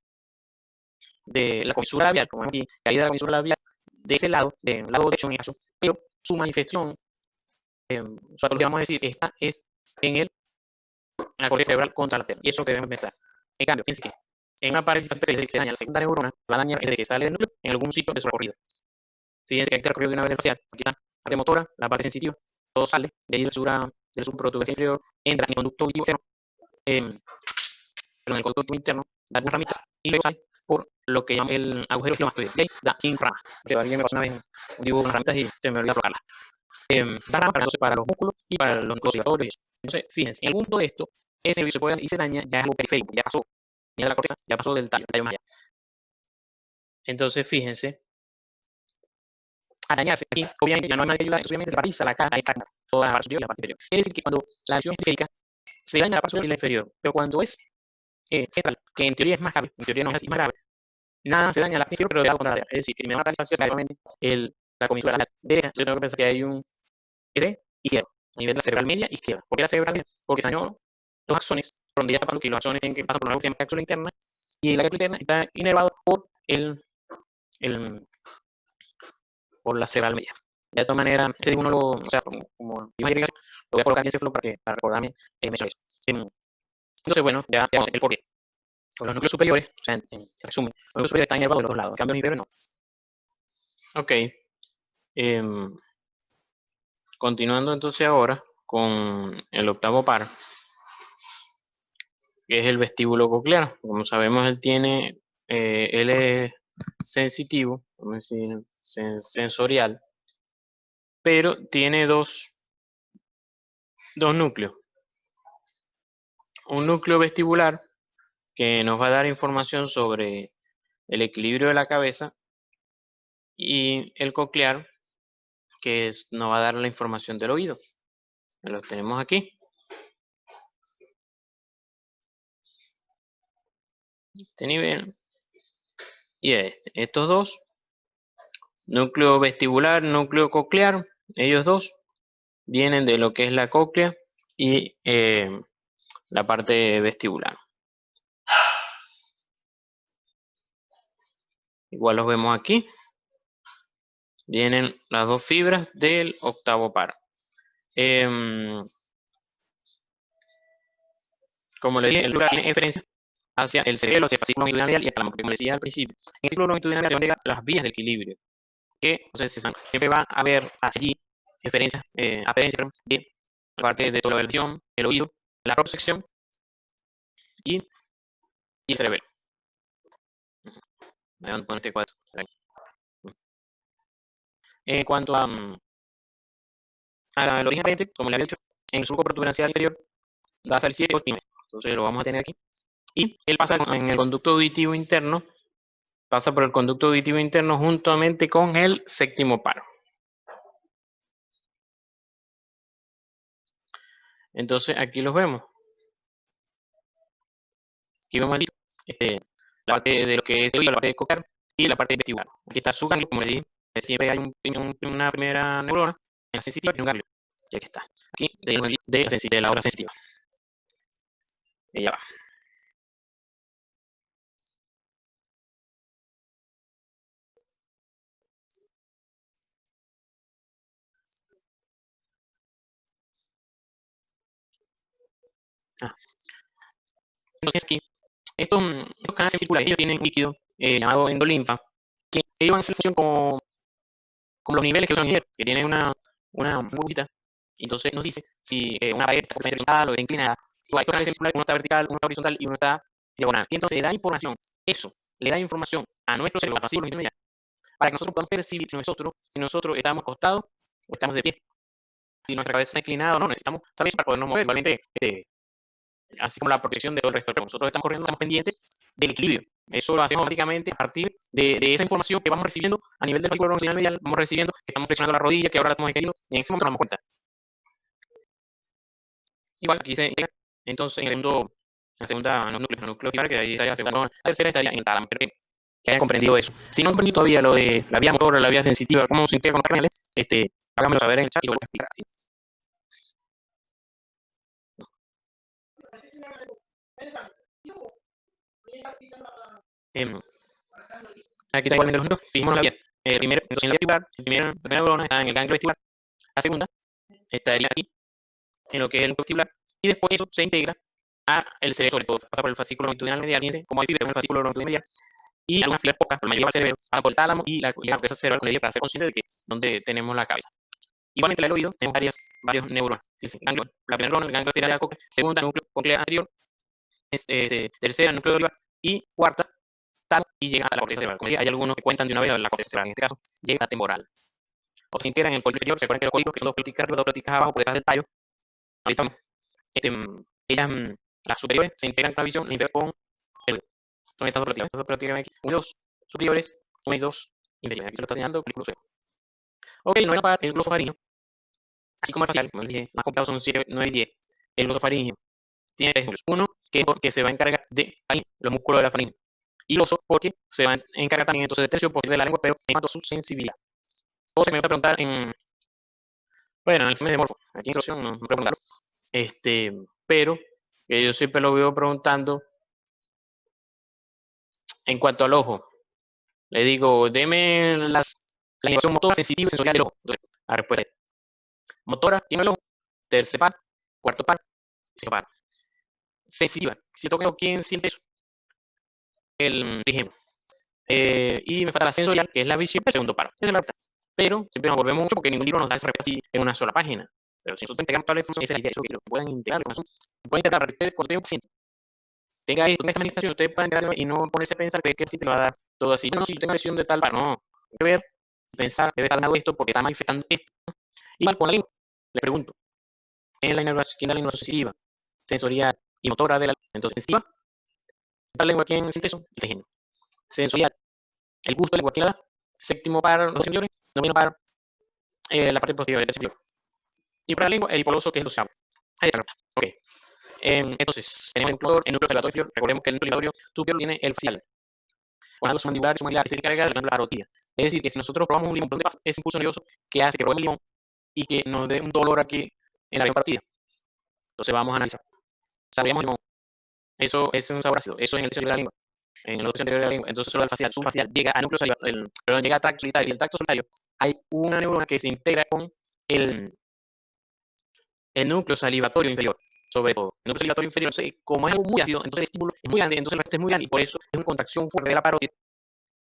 de la comisura labial, como vemos aquí, caída de la comisura labial de ese lado, del lado derecho en el caso, pero su manifestación, su patología, vamos a decir, esta es en la corteza cerebral contralateral, y eso que debemos pensar. En cambio, fíjense que en una parálisis facial desde que se daña la segunda neurona, se va a dañar desde que sale del núcleo en algún sitio de su recorrido. Fíjense que aquí está el recorrido de una vena facial, aquí está la parte motora, la parte sensitiva, todo sale de ahí de su protuberancia inferior, entra en el conducto auditivo externo, en el conducto interno, da algunas ramitas y luego sale por lo que llaman el agujero filomastoideo. Y ahí da 5 ramas. Que alguien me pasó una vez un dibujo con ramitas y se me olvidó colocarlas. Da ramas para los músculos y para los núcleos giratorio y eso. Entonces, fíjense, en algún punto de esto, ese nervio se puede y se daña, ya es algo periférico, ya pasó. Ya de la corteza, ya pasó del tallo más allá. Entonces, fíjense, al dañarse aquí, obviamente ya no hay más que ayuda, obviamente se paraliza la cara, toda la parte superior y la parte inferior. Quiere decir que cuando la lesión es periférica, se daña la parte superior y la inferior. Pero cuando es central, que en teoría es más grave, en teoría no es así, más grave, nada se daña la parte inferior, pero de lado contrario. Es decir, que si me van a paralizar realmente la comisura derecha, yo tengo que pensar que hay un S izquierdo, a nivel de la cerebral media izquierda. ¿Por qué la cerebral media? Porque se dañó los axones, por donde ya está pasando, que los axones tienen que pasar por una que se llama cápsula interna, y la cápsula interna está inervado el, por la cerebral media. De todas maneras, ese uno o sea, como imagen, lo voy a colocar en ese flow para recordarme mencionar eso. Entonces, bueno, ya vamos el porqué. Con los núcleos superiores, o sea, en resumen, los núcleos superiores están inervados de los dos lados, en cambio los inferiores no. Ok. Continuando entonces ahora con el octavo par, que es el vestíbulo coclear. Como sabemos, él es sensitivo, vamos a decir, sensorial, pero tiene dos núcleos. Un núcleo vestibular que nos va a dar información sobre el equilibrio de la cabeza y el coclear que nos va a dar la información del oído. Los tenemos aquí. Este nivel y estos dos, núcleo vestibular, núcleo coclear, ellos dos vienen de lo que es la cóclea y la parte vestibular. Igual los vemos aquí. Vienen las dos fibras del octavo par. Como les dije, el lugar tiene inferencia hacia el cerebro, hacia el fascículo longitudinal y el tálamo, como les decía al principio. En el círculo longitudinal te van a llegar las vías de equilibrio, que entonces, siempre va a haber allí aferencias de la parte de toda la visión, el oído, la propiocepción y el cerebelo. Voy a poner este cuadro. En cuanto al origen aparente, como le había dicho, en el surco protuberancial inferior da hasta el 7 entonces lo vamos a tener aquí. Y él pasa en el conducto auditivo interno, pasa por el conducto auditivo interno juntamente con el séptimo par. Entonces aquí los vemos. Aquí vemos la parte de lo que es el oído, la parte de coclear y la parte vestibular. Aquí está su ganglio, como le dije, siempre hay una primera neurona en la sensitiva y un ganglio. Y aquí está. Aquí de la hora sensitiva. Y ya va. Entonces aquí, estos canales circulares, ellos tienen un líquido llamado endolinfa, que ellos van a hacer función como los niveles que usan ayer, que tiene una burbujita, y entonces nos dice si una pared está horizontal o está inclinada. Igual, estos canales circulares, uno está vertical, uno está horizontal y uno está diagonal. Y entonces le da información, eso, le da información a nuestro cerebro, a los pasivos intermediarios, para que nosotros podamos percibir si nosotros estamos acostados o estamos de pie. Si nuestra cabeza está inclinada o no, necesitamos saber eso para podernos mover, igualmente, así como la protección de todo el resto del cuerpo. Nosotros estamos corriendo, estamos pendientes del equilibrio. Eso lo hacemos automáticamente a partir de esa información que vamos recibiendo a nivel del fascículo longitudinal medial, vamos recibiendo que estamos flexionando la rodilla, que ahora la estamos extendiendo, y en ese momento nos damos cuenta. Igual, aquí se llega, entonces, en la segunda, en los núcleos que ahí estaría la segunda, no, la tercera estaría en el tálamo, que hayan comprendido eso. Si no han comprendido todavía lo de la vía motora, la vía sensitiva, cómo se integra con los canales, háganmelo saber en el chat y lo vuelvo a explicar así. Aquí está igualmente los núcleos, fijémonos la vía. Entonces en la vía vestibular, la primera neurona está en el ganglio vestibular, la segunda estaría aquí, en lo que es el núcleo vestibular, y después eso se integra a el cerebro, sobre todo, pasa por el fascículo longitudinal medial, fíjense cómo hay fibras en el fascículo longitudinal medial, y algunas fibras pocas, la mayoría va al cerebro, pasa por el tálamo y la corteza cerebral con la para ser consciente de que donde tenemos la cabeza. Igualmente el oído tenemos varios neuronas, ganglio, la primera neurona, el ganglio espiral de la cóclea, segunda, núcleo cóclea anterior, tercera, núcleo olivar, y cuarta, tal, y llega a la corteza cerebral. Como dije, hay algunos que cuentan de una vez a la corteza cerebral, en este caso llega a temporal. O se integran en el código inferior, recuerden que los códigos que son dos políticas arriba, dos políticas abajo, por detrás del tallo, ahorita ellas, las superiores, se integran con la visión, la inferior con el oído. Son estas dos políticas aquí, uno y dos superiores, uno y dos inferiores. Aquí se lo está enseñando el glúteo. Ok, no voy a parar el glosofaringeo. Así como el facial, como les dije, más complicados son 7, 9 y 10. El glosofaringeo tiene tres núcleos. Uno, que se va a encargar de los músculos de la faringe. Y el oso, porque se va a encargar también entonces del tercio posterior de la lengua, pero en cuanto a su sensibilidad. O se me va a preguntar bueno, en el examen de morfo, aquí en introducción no me preguntaron, pero yo siempre lo veo preguntando en cuanto al ojo. Le digo, deme la animación motora, sensitiva y sensorial del ojo. Entonces, la respuesta es motora, tiene el ojo, tercer par, cuarto par, sexto par. Sensitiva, si toco el ojo, ¿quién siente eso? El ejemplo. Y me falta la sensorial, que es la visión, el segundo par. Esa es la respuesta. Pero siempre nos volvemos mucho porque ningún libro nos da esa respuesta así en una sola página. Pero si nosotros integramos toda la información, esa es la idea, eso, que puedan integrar la información. Pueden integrar, ustedes, cuando tenga un paciente, tenga esto, tenga esta administración, ustedes pueden integrar y no ponerse a pensar que el sí te lo va a dar todo así. No, si yo tengo visión de tal par, no. Hay que ver, pensar, debe estar dando esto porque está manifestando esto. Igual con la lengua. Le pregunto, ¿quién es la inervación sensitiva, sensorial y motora de la lengua? Entonces, sensitiva, la lengua, ¿quién siente eso? El tejido. Sensorial, el gusto de la lengua, ¿quién la da? Séptimo par, los inferiores, noveno par, la parte posterior, el tercer superior. Y para la lengua, el hipoloso, que es el doceavo. Ahí está, ok. Entonces, tenemos el núcleo salivatorio inferior. Recordemos que el núcleo salivatorio superior tiene el facial. Con su mandibular, su mandibular, está cargada de la parotida. Es decir, que si nosotros probamos un limón, ¿dónde pasa ese impulso nervioso que hace que probemos el limón y que nos dé un dolor aquí en la región parotida? Entonces vamos a analizar. Sabríamos limón. Eso es un sabor ácido. Eso es en el tercio de la lengua. En el otro anterior de la lengua. Entonces solo el facial, su facial llega al núcleo salivatorio, perdón, llega al tracto solitario. Y el tracto solitario hay una neurona que se integra con el núcleo salivatorio inferior, sobre todo. El núcleo salivatorio inferior, como es algo muy ácido, entonces el estímulo es muy grande, entonces el respeto es muy grande, y por eso es una contracción fuerte de la parótida,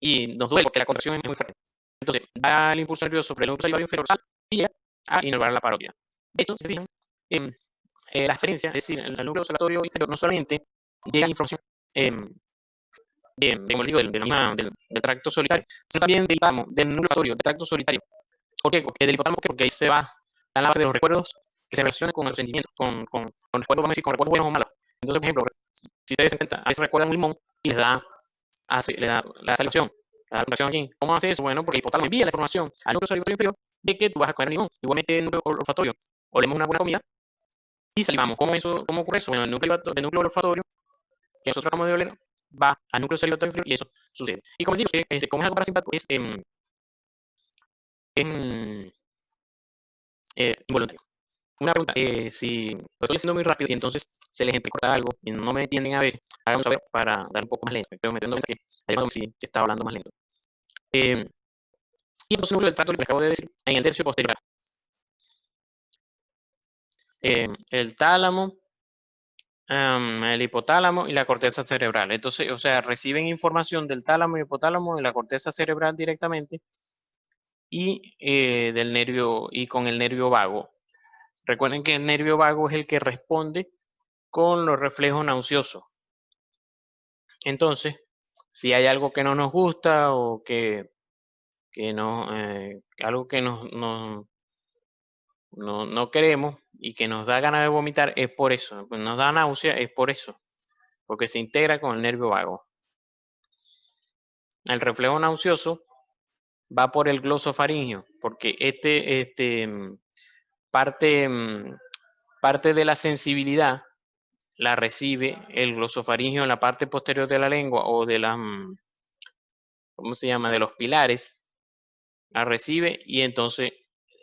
y nos duele porque la contracción es muy fuerte. Entonces, va el impulso nervioso sobre el núcleo salivatorio inferior, sale y llega a inervar la parótida. De hecho, si se fijan, la diferencia, es decir, el núcleo salivatorio inferior no solamente llega información como les digo, del tracto solitario, sino también del núcleo olfatorio, del tracto solitario. ¿Por qué? Porque del hipotálamo, porque ahí se va a la base de los recuerdos que se relacionan con los sentimientos, con recuerdos, vamos a decir, con recuerdos buenos o malos. Entonces, por ejemplo, si ustedes se cuenta, a veces recuerdan un limón y les da, le da la salivación, la contracción aquí. ¿Cómo hace eso? Bueno, porque el hipotálamo envía la información al núcleo salivatorio inferior de que tú vas a comer limón. Igualmente, el núcleo olfatorio, olemos una buena comida y salivamos. ¿Cómo ocurre eso? Bueno, el núcleo olfatorio, que nosotros acabamos de oler, va al núcleo salivatorio inferior y eso sucede. Y como digo, como es algo parasimpático, es involuntario. Una pregunta, si lo estoy haciendo muy rápido y entonces se les entrecorta algo y no me entienden a veces, háganme saber para dar un poco más lento. Pero me estoy dando cuenta que hay algo si estaba hablando más lento. Y entonces el núcleo del tracto, que les acabo de decir, en el tercio posterior. El tálamo, el hipotálamo y la corteza cerebral. Entonces, o sea, reciben información del tálamo y hipotálamo y la corteza cerebral directamente y del nervio y con el nervio vago. Recuerden que el nervio vago es el que responde con los reflejos nauseosos. Entonces, si hay algo que no nos gusta o que no, algo que no queremos y que nos da ganas de vomitar, es por eso. Nos da náusea, es por eso, porque se integra con el nervio vago. El reflejo nauseoso va por el glosofaringio, porque parte de la sensibilidad la recibe el glosofaringio en la parte posterior de la lengua o de las, ¿cómo se llama? De los pilares, la recibe y entonces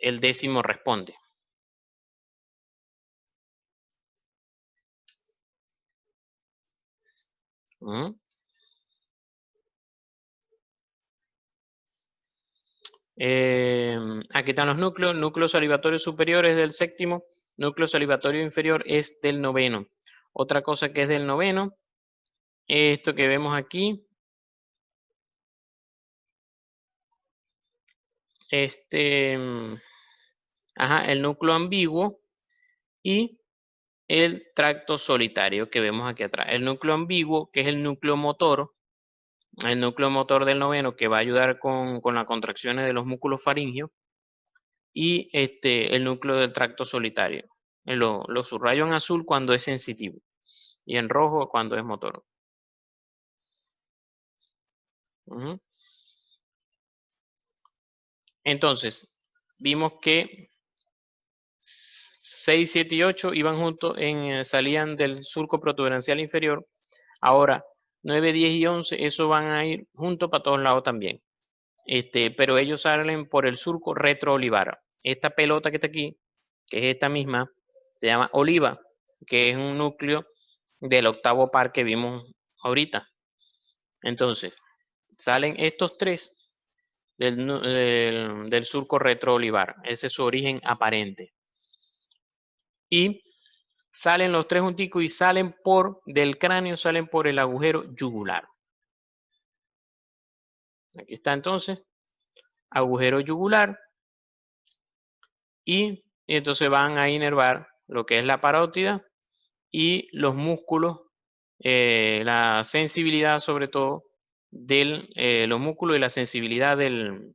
el décimo responde. Aquí están los núcleos. Núcleo salivatorio superior es del séptimo. Núcleo salivatorio inferior es del noveno. Otra cosa que es del noveno, esto que vemos aquí, el núcleo ambiguo y el tracto solitario que vemos aquí atrás. El núcleo ambiguo, que es el núcleo motor del noveno, que va a ayudar con las contracciones de los músculos faringeos, y el núcleo del tracto solitario. Lo subrayo en azul cuando es sensitivo y en rojo cuando es motor. Entonces, vimos que 6, 7 y 8 iban juntos, salían del surco protuberancial inferior. Ahora, 9, 10 y 11, eso van a ir juntos para todos lados también. Pero ellos salen por el surco retroolivar. Esta pelota que está aquí, que es esta misma, se llama oliva, que es un núcleo del octavo par que vimos ahorita. Entonces, salen estos tres del surco retroolivar. Ese es su origen aparente. Y salen los tres junticos y salen del cráneo, salen por el agujero yugular. Aquí está entonces, agujero yugular. Y entonces van a inervar lo que es la parótida y los músculos, la sensibilidad sobre todo de los músculos y la sensibilidad de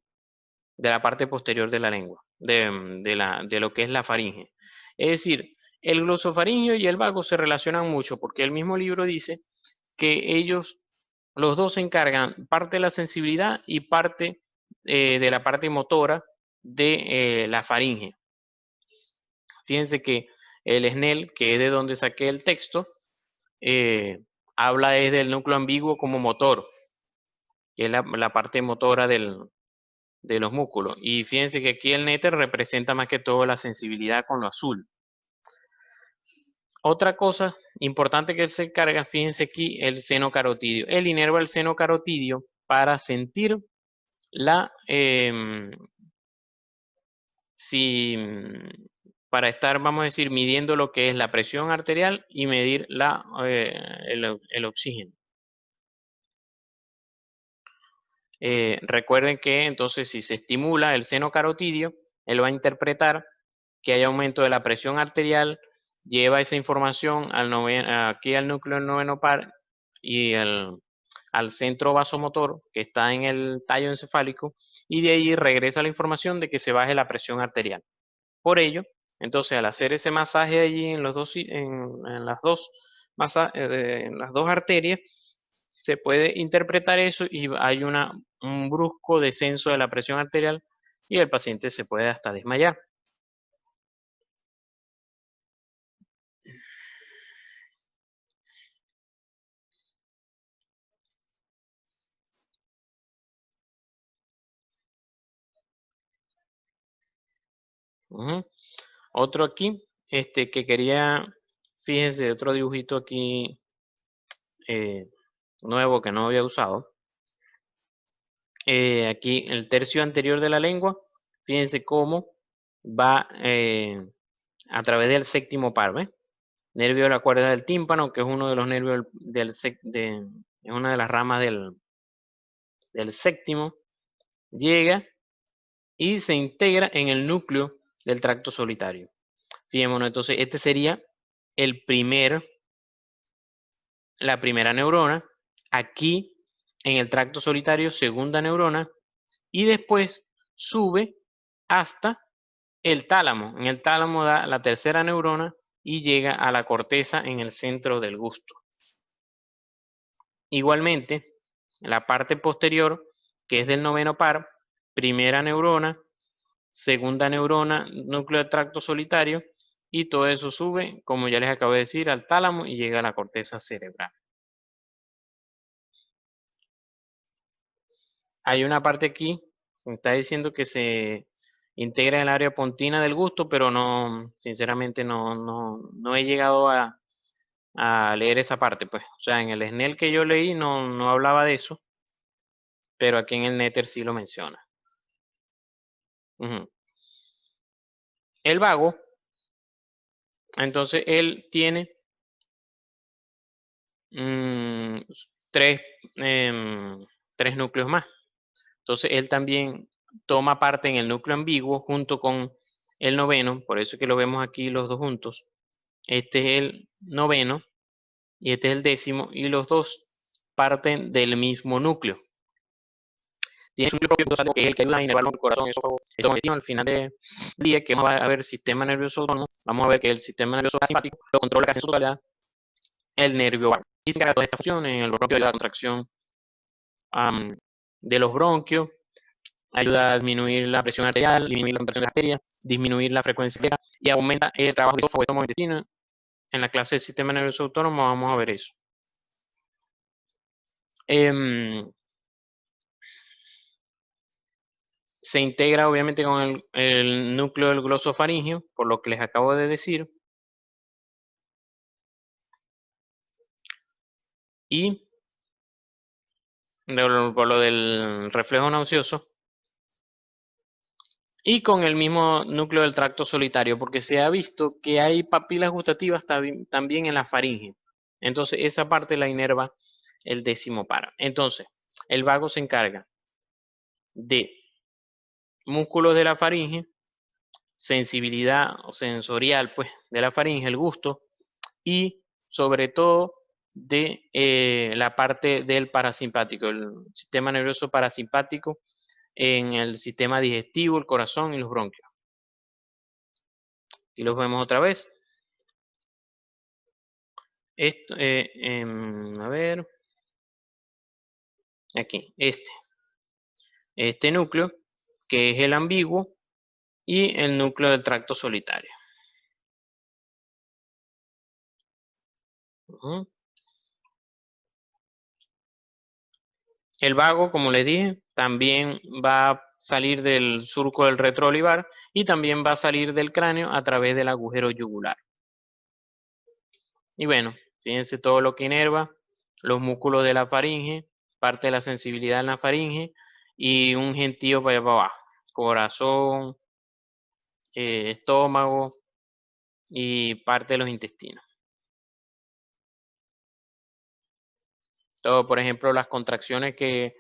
la parte posterior de la lengua, de lo que es la faringe. Es decir, el glosofaringio y el vago se relacionan mucho porque el mismo libro dice que ellos, los dos, se encargan parte de la sensibilidad y parte de la parte motora de la faringe. Fíjense que el Snell, que es de donde saqué el texto, habla del núcleo ambiguo como motor, que es la parte motora de los músculos. Y fíjense que aquí el Netter representa más que todo la sensibilidad con lo azul. Otra cosa importante que él se encarga, fíjense aquí, el seno carotidio. Él inerva el seno carotidio para sentir para estar, vamos a decir, midiendo lo que es la presión arterial y medir el oxígeno. Recuerden que entonces si se estimula el seno carotidio, él va a interpretar que hay aumento de la presión arterial, lleva esa información aquí al núcleo del noveno par y al centro vasomotor que está en el tallo encefálico, y de ahí regresa la información de que se baje la presión arterial. Por ello, entonces al hacer ese masaje allí en las dos arterias, se puede interpretar eso y hay un brusco descenso de la presión arterial y el paciente se puede hasta desmayar. Otro aquí, que quería, fíjense, otro dibujito aquí nuevo que no había usado. Aquí el tercio anterior de la lengua, fíjense cómo va a través del séptimo par, ¿ves? nervio de la cuerda del tímpano, que es uno de los nervios es una de las ramas del séptimo, llega y se integra en el núcleo del tracto solitario. Fijémonos, entonces este sería la primera neurona, aquí en el tracto solitario, segunda neurona, y después sube hasta el tálamo. En el tálamo da la tercera neurona y llega a la corteza en el centro del gusto. Igualmente, la parte posterior, que es del noveno par, primera neurona, segunda neurona, núcleo de tracto solitario, y todo eso sube, como ya les acabo de decir, al tálamo y llega a la corteza cerebral. Hay una parte aquí que está diciendo que se integra en el área pontina del gusto, pero no, sinceramente no he llegado a leer esa parte, pues. O sea, en el SNEL que yo leí no hablaba de eso, pero aquí en el Netter sí lo menciona. El vago, entonces él tiene tres núcleos más. Entonces él también toma parte en el núcleo ambiguo junto con el noveno, por eso es que lo vemos aquí los dos juntos. Este es el noveno y este es el décimo, y los dos parten del mismo núcleo. Tiene un núcleo propio que es el que ayuda a inervar el corazón, esófago, estómago. Al final del día, que vamos a ver sistema nervioso autónomo, vamos a ver que el sistema nervioso simpático lo controla casi en su totalidad el nervio vago. Y se encarga de todas estas funciones, el bronquio de la contracción de los bronquios, ayuda a disminuir la presión arterial, disminuir la contracción de las arterias, disminuir la frecuencia cardíaca y aumenta el trabajo del esófago, estómago, intestino. En la clase de sistema nervioso autónomo vamos a ver eso. Se integra obviamente con el núcleo del glosofaringeo, por lo que les acabo de decir. Y por lo del reflejo nauseoso. Y con el mismo núcleo del tracto solitario, porque se ha visto que hay papilas gustativas también en la faringe. Entonces esa parte la inerva el décimo par. Entonces, el vago se encarga de músculos de la faringe, sensibilidad o sensorial pues de la faringe, el gusto, y sobre todo de la parte del parasimpático, el sistema nervioso parasimpático en el sistema digestivo, el corazón y los bronquios. Y los vemos otra vez. Esto, a ver, aquí, este núcleo, que es el ambiguo, y el núcleo del tracto solitario. El vago, como les dije, también va a salir del surco del retroolivar y también va a salir del cráneo a través del agujero yugular. Y bueno, fíjense todo lo que inerva, los músculos de la faringe, parte de la sensibilidad en la faringe y un gentío para allá para abajo, corazón, estómago y parte de los intestinos. Todo, por ejemplo, las contracciones que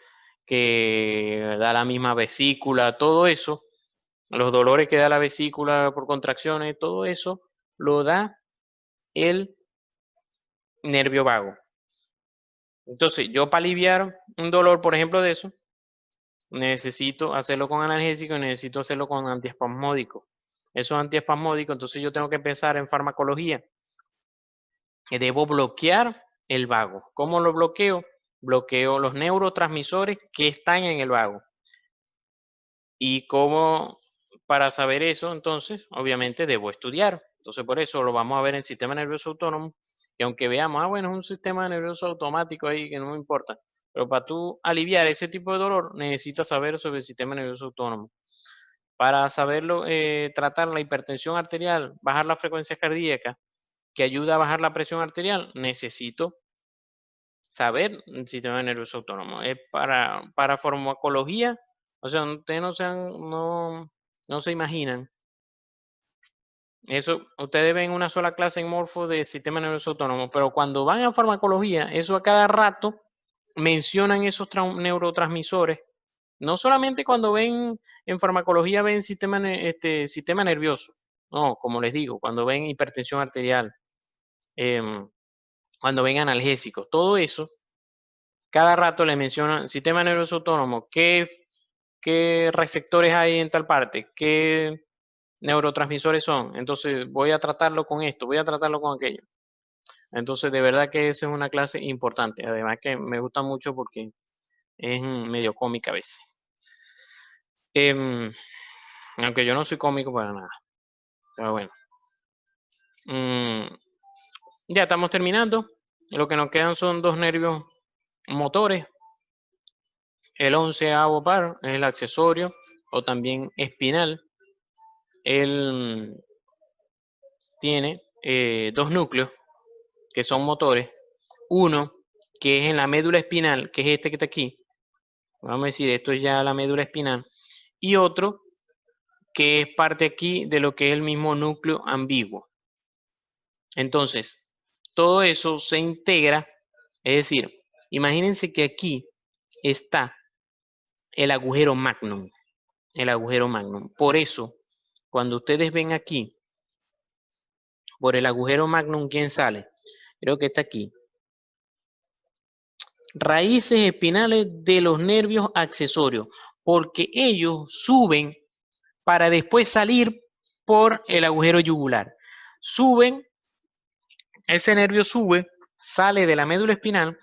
da la misma vesícula, todo eso, los dolores que da la vesícula por contracciones, todo eso lo da el nervio vago. Entonces, yo para aliviar un dolor, por ejemplo, de eso, necesito hacerlo con analgésico y necesito hacerlo con antiespasmódico. Esos antiespasmódicos, entonces yo tengo que pensar en farmacología. Debo bloquear el vago. ¿Cómo lo bloqueo? Bloqueo los neurotransmisores que están en el vago. Y cómo, para saber eso, entonces, obviamente debo estudiar. Entonces, por eso lo vamos a ver en sistema nervioso autónomo, que aunque veamos, bueno, es un sistema nervioso automático ahí que no me importa. Pero para tú aliviar ese tipo de dolor, necesitas saber sobre el sistema nervioso autónomo. Para saberlo, tratar la hipertensión arterial, bajar la frecuencia cardíaca, que ayuda a bajar la presión arterial, necesito saber el sistema nervioso autónomo. Es para farmacología, o sea, ustedes no se imaginan Eso, ustedes ven una sola clase en Morfo de sistema nervioso autónomo, pero cuando van a farmacología, eso a cada rato mencionan esos neurotransmisores. No solamente cuando ven en farmacología ven sistema nervioso, no, como les digo, cuando ven hipertensión arterial, cuando ven analgésicos, todo eso, cada rato le mencionan sistema nervioso autónomo, qué receptores hay en tal parte, qué neurotransmisores son. Entonces voy a tratarlo con esto, voy a tratarlo con aquello. Entonces de verdad que esa es una clase importante. Además que me gusta mucho porque es medio cómica a veces. Aunque yo no soy cómico para nada. Pero bueno. Ya estamos terminando. Lo que nos quedan son dos nervios motores. El 11º par es el accesorio o también espinal. Él tiene dos núcleos que son motores. Uno que es en la médula espinal, que es este que está aquí. Vamos a decir, esto es ya la médula espinal. Y otro que es parte aquí de lo que es el mismo núcleo ambiguo. Entonces, todo eso se integra, es decir, imagínense que aquí está el agujero magnum, el agujero magnum. Por eso, cuando ustedes ven aquí, por el agujero magnum, ¿quién sale? Creo que está aquí. Raíces espinales de los nervios accesorios, porque ellos suben para después salir por el agujero yugular. Suben, ese nervio sube, sale de la médula espinal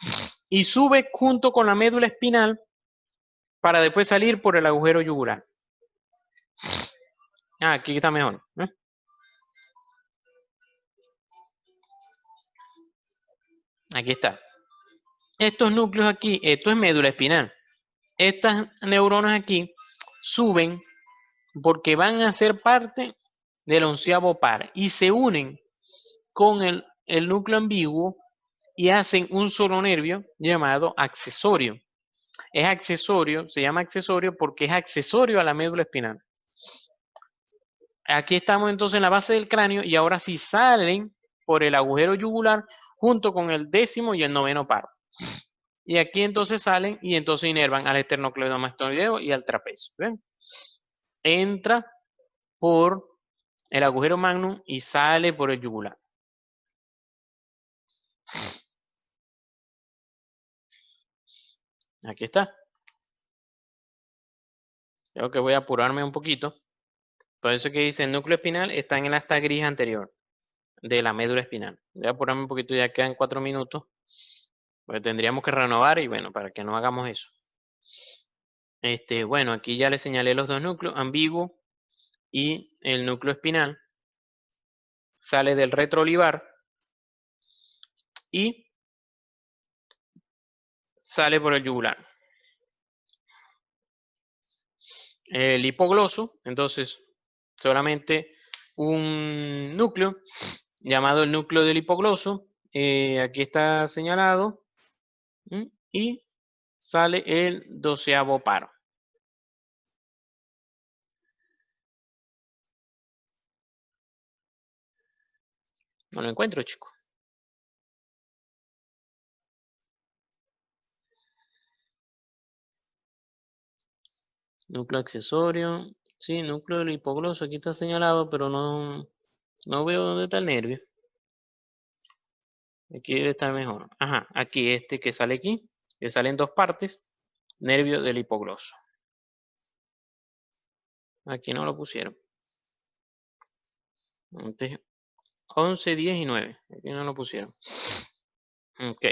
y sube junto con la médula espinal para después salir por el agujero yugular. Aquí está mejor. Aquí está. Estos núcleos aquí, esto es médula espinal. Estas neuronas aquí suben porque van a ser parte del 11º par y se unen con el núcleo ambiguo y hacen un solo nervio llamado accesorio. Es accesorio, se llama accesorio porque es accesorio a la médula espinal. Aquí estamos entonces en la base del cráneo y ahora sí salen por el agujero yugular junto con el 10º y el 9º par. Y aquí entonces salen y entonces inervan al esternocleidomastoideo y al trapecio. ¿Ven? Entra por el agujero magnum y sale por el yugular. Aquí está. Creo que voy a apurarme un poquito. Por eso que dice el núcleo espinal está en el asta gris anterior de la médula espinal. Voy a apurarme un poquito, ya quedan 4 minutos. Pues tendríamos que renovar y bueno, para que no hagamos eso. Bueno, aquí ya les señalé los dos núcleos, ambiguo y el núcleo espinal. Sale del retroolivar y sale por el yugular. El hipogloso, entonces, solamente un núcleo llamado el núcleo del hipogloso. Aquí está señalado. Y sale el 12º par. No lo encuentro, chico. Núcleo accesorio. Sí, núcleo del hipogloso. Aquí está señalado, pero no veo dónde está el nervio. Aquí debe estar mejor. Ajá, aquí este que sale aquí, que sale en dos partes. Nervio del hipogloso. Aquí no lo pusieron. Entonces, 11, 10 y 9. Aquí no lo pusieron. Ok.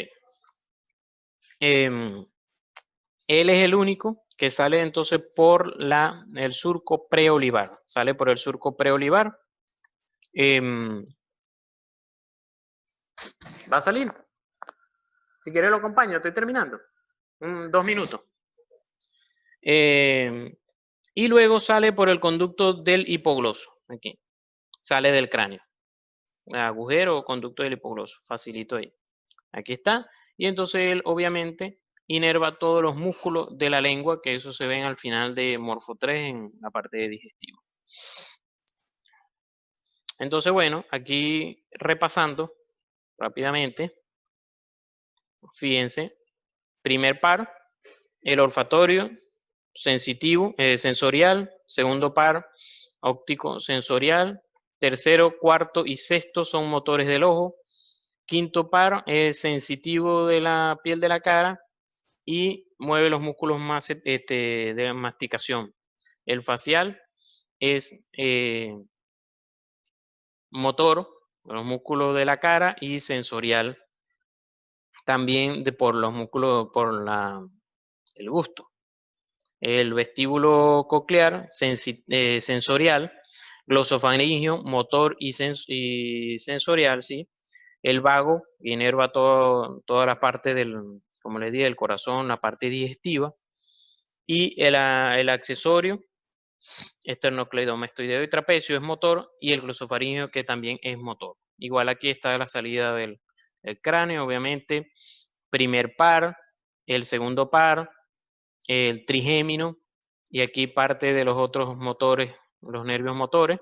Él es el único que sale entonces por el surco preolivar. Sale por el surco preolivar. Va a salir. Si quiere lo acompaño, estoy terminando. 2 minutos. Y luego sale por el conducto del hipogloso. Aquí. Sale del cráneo. Agujero o conducto del hipogloso. Facilito ahí. Aquí está. Y entonces él obviamente inerva todos los músculos de la lengua, que eso se ven al final de Morfo 3 en la parte de digestivo. Entonces, bueno, aquí repasando rápidamente, fíjense, primer par, el olfatorio, sensitivo, sensorial, segundo par, óptico sensorial, tercero, cuarto y sexto son motores del ojo, quinto par es sensitivo de la piel de la cara y mueve los músculos más de masticación. El facial es motor, los músculos de la cara, y sensorial también por los músculos, el gusto. El vestíbulo coclear, sensorial, glosofaringio, motor y sensorial, ¿sí? El vago inerva toda la parte del, como les dije, el corazón, la parte digestiva. Y el accesorio, esternocleidomastoideo y trapecio, es motor, y el glosofaringio, que también es motor. Igual aquí está la salida del cráneo, obviamente. Primer par, el segundo par, el trigémino, y aquí parte de los otros motores, los nervios motores.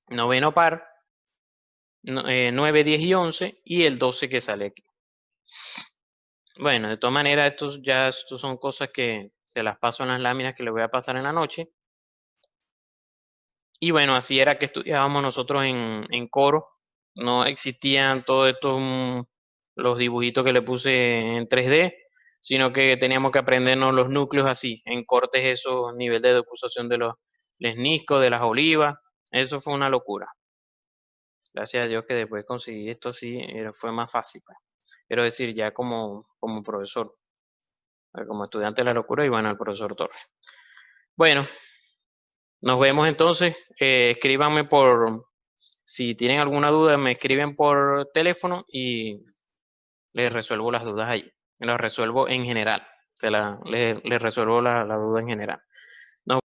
Noveno par, 9, 10 y 11, y el 12 que sale aquí. Bueno, de todas maneras, estos son cosas que se las paso en las láminas que les voy a pasar en la noche. Y bueno, así era que estudiábamos nosotros en coro. No existían todos estos, los dibujitos que le puse en 3D, sino que teníamos que aprendernos los núcleos así, en cortes, esos nivel de decusación de los lesniscos, de las olivas. Eso fue una locura. Gracias a Dios que después conseguí esto así, fue más fácil, pues. Quiero decir, ya como profesor, como estudiante de la locura, y bueno, el profesor Torres. Bueno, nos vemos entonces. Escríbanme si tienen alguna duda, me escriben por teléfono y les resuelvo las dudas ahí. Las resuelvo en general. Les resuelvo la duda en general.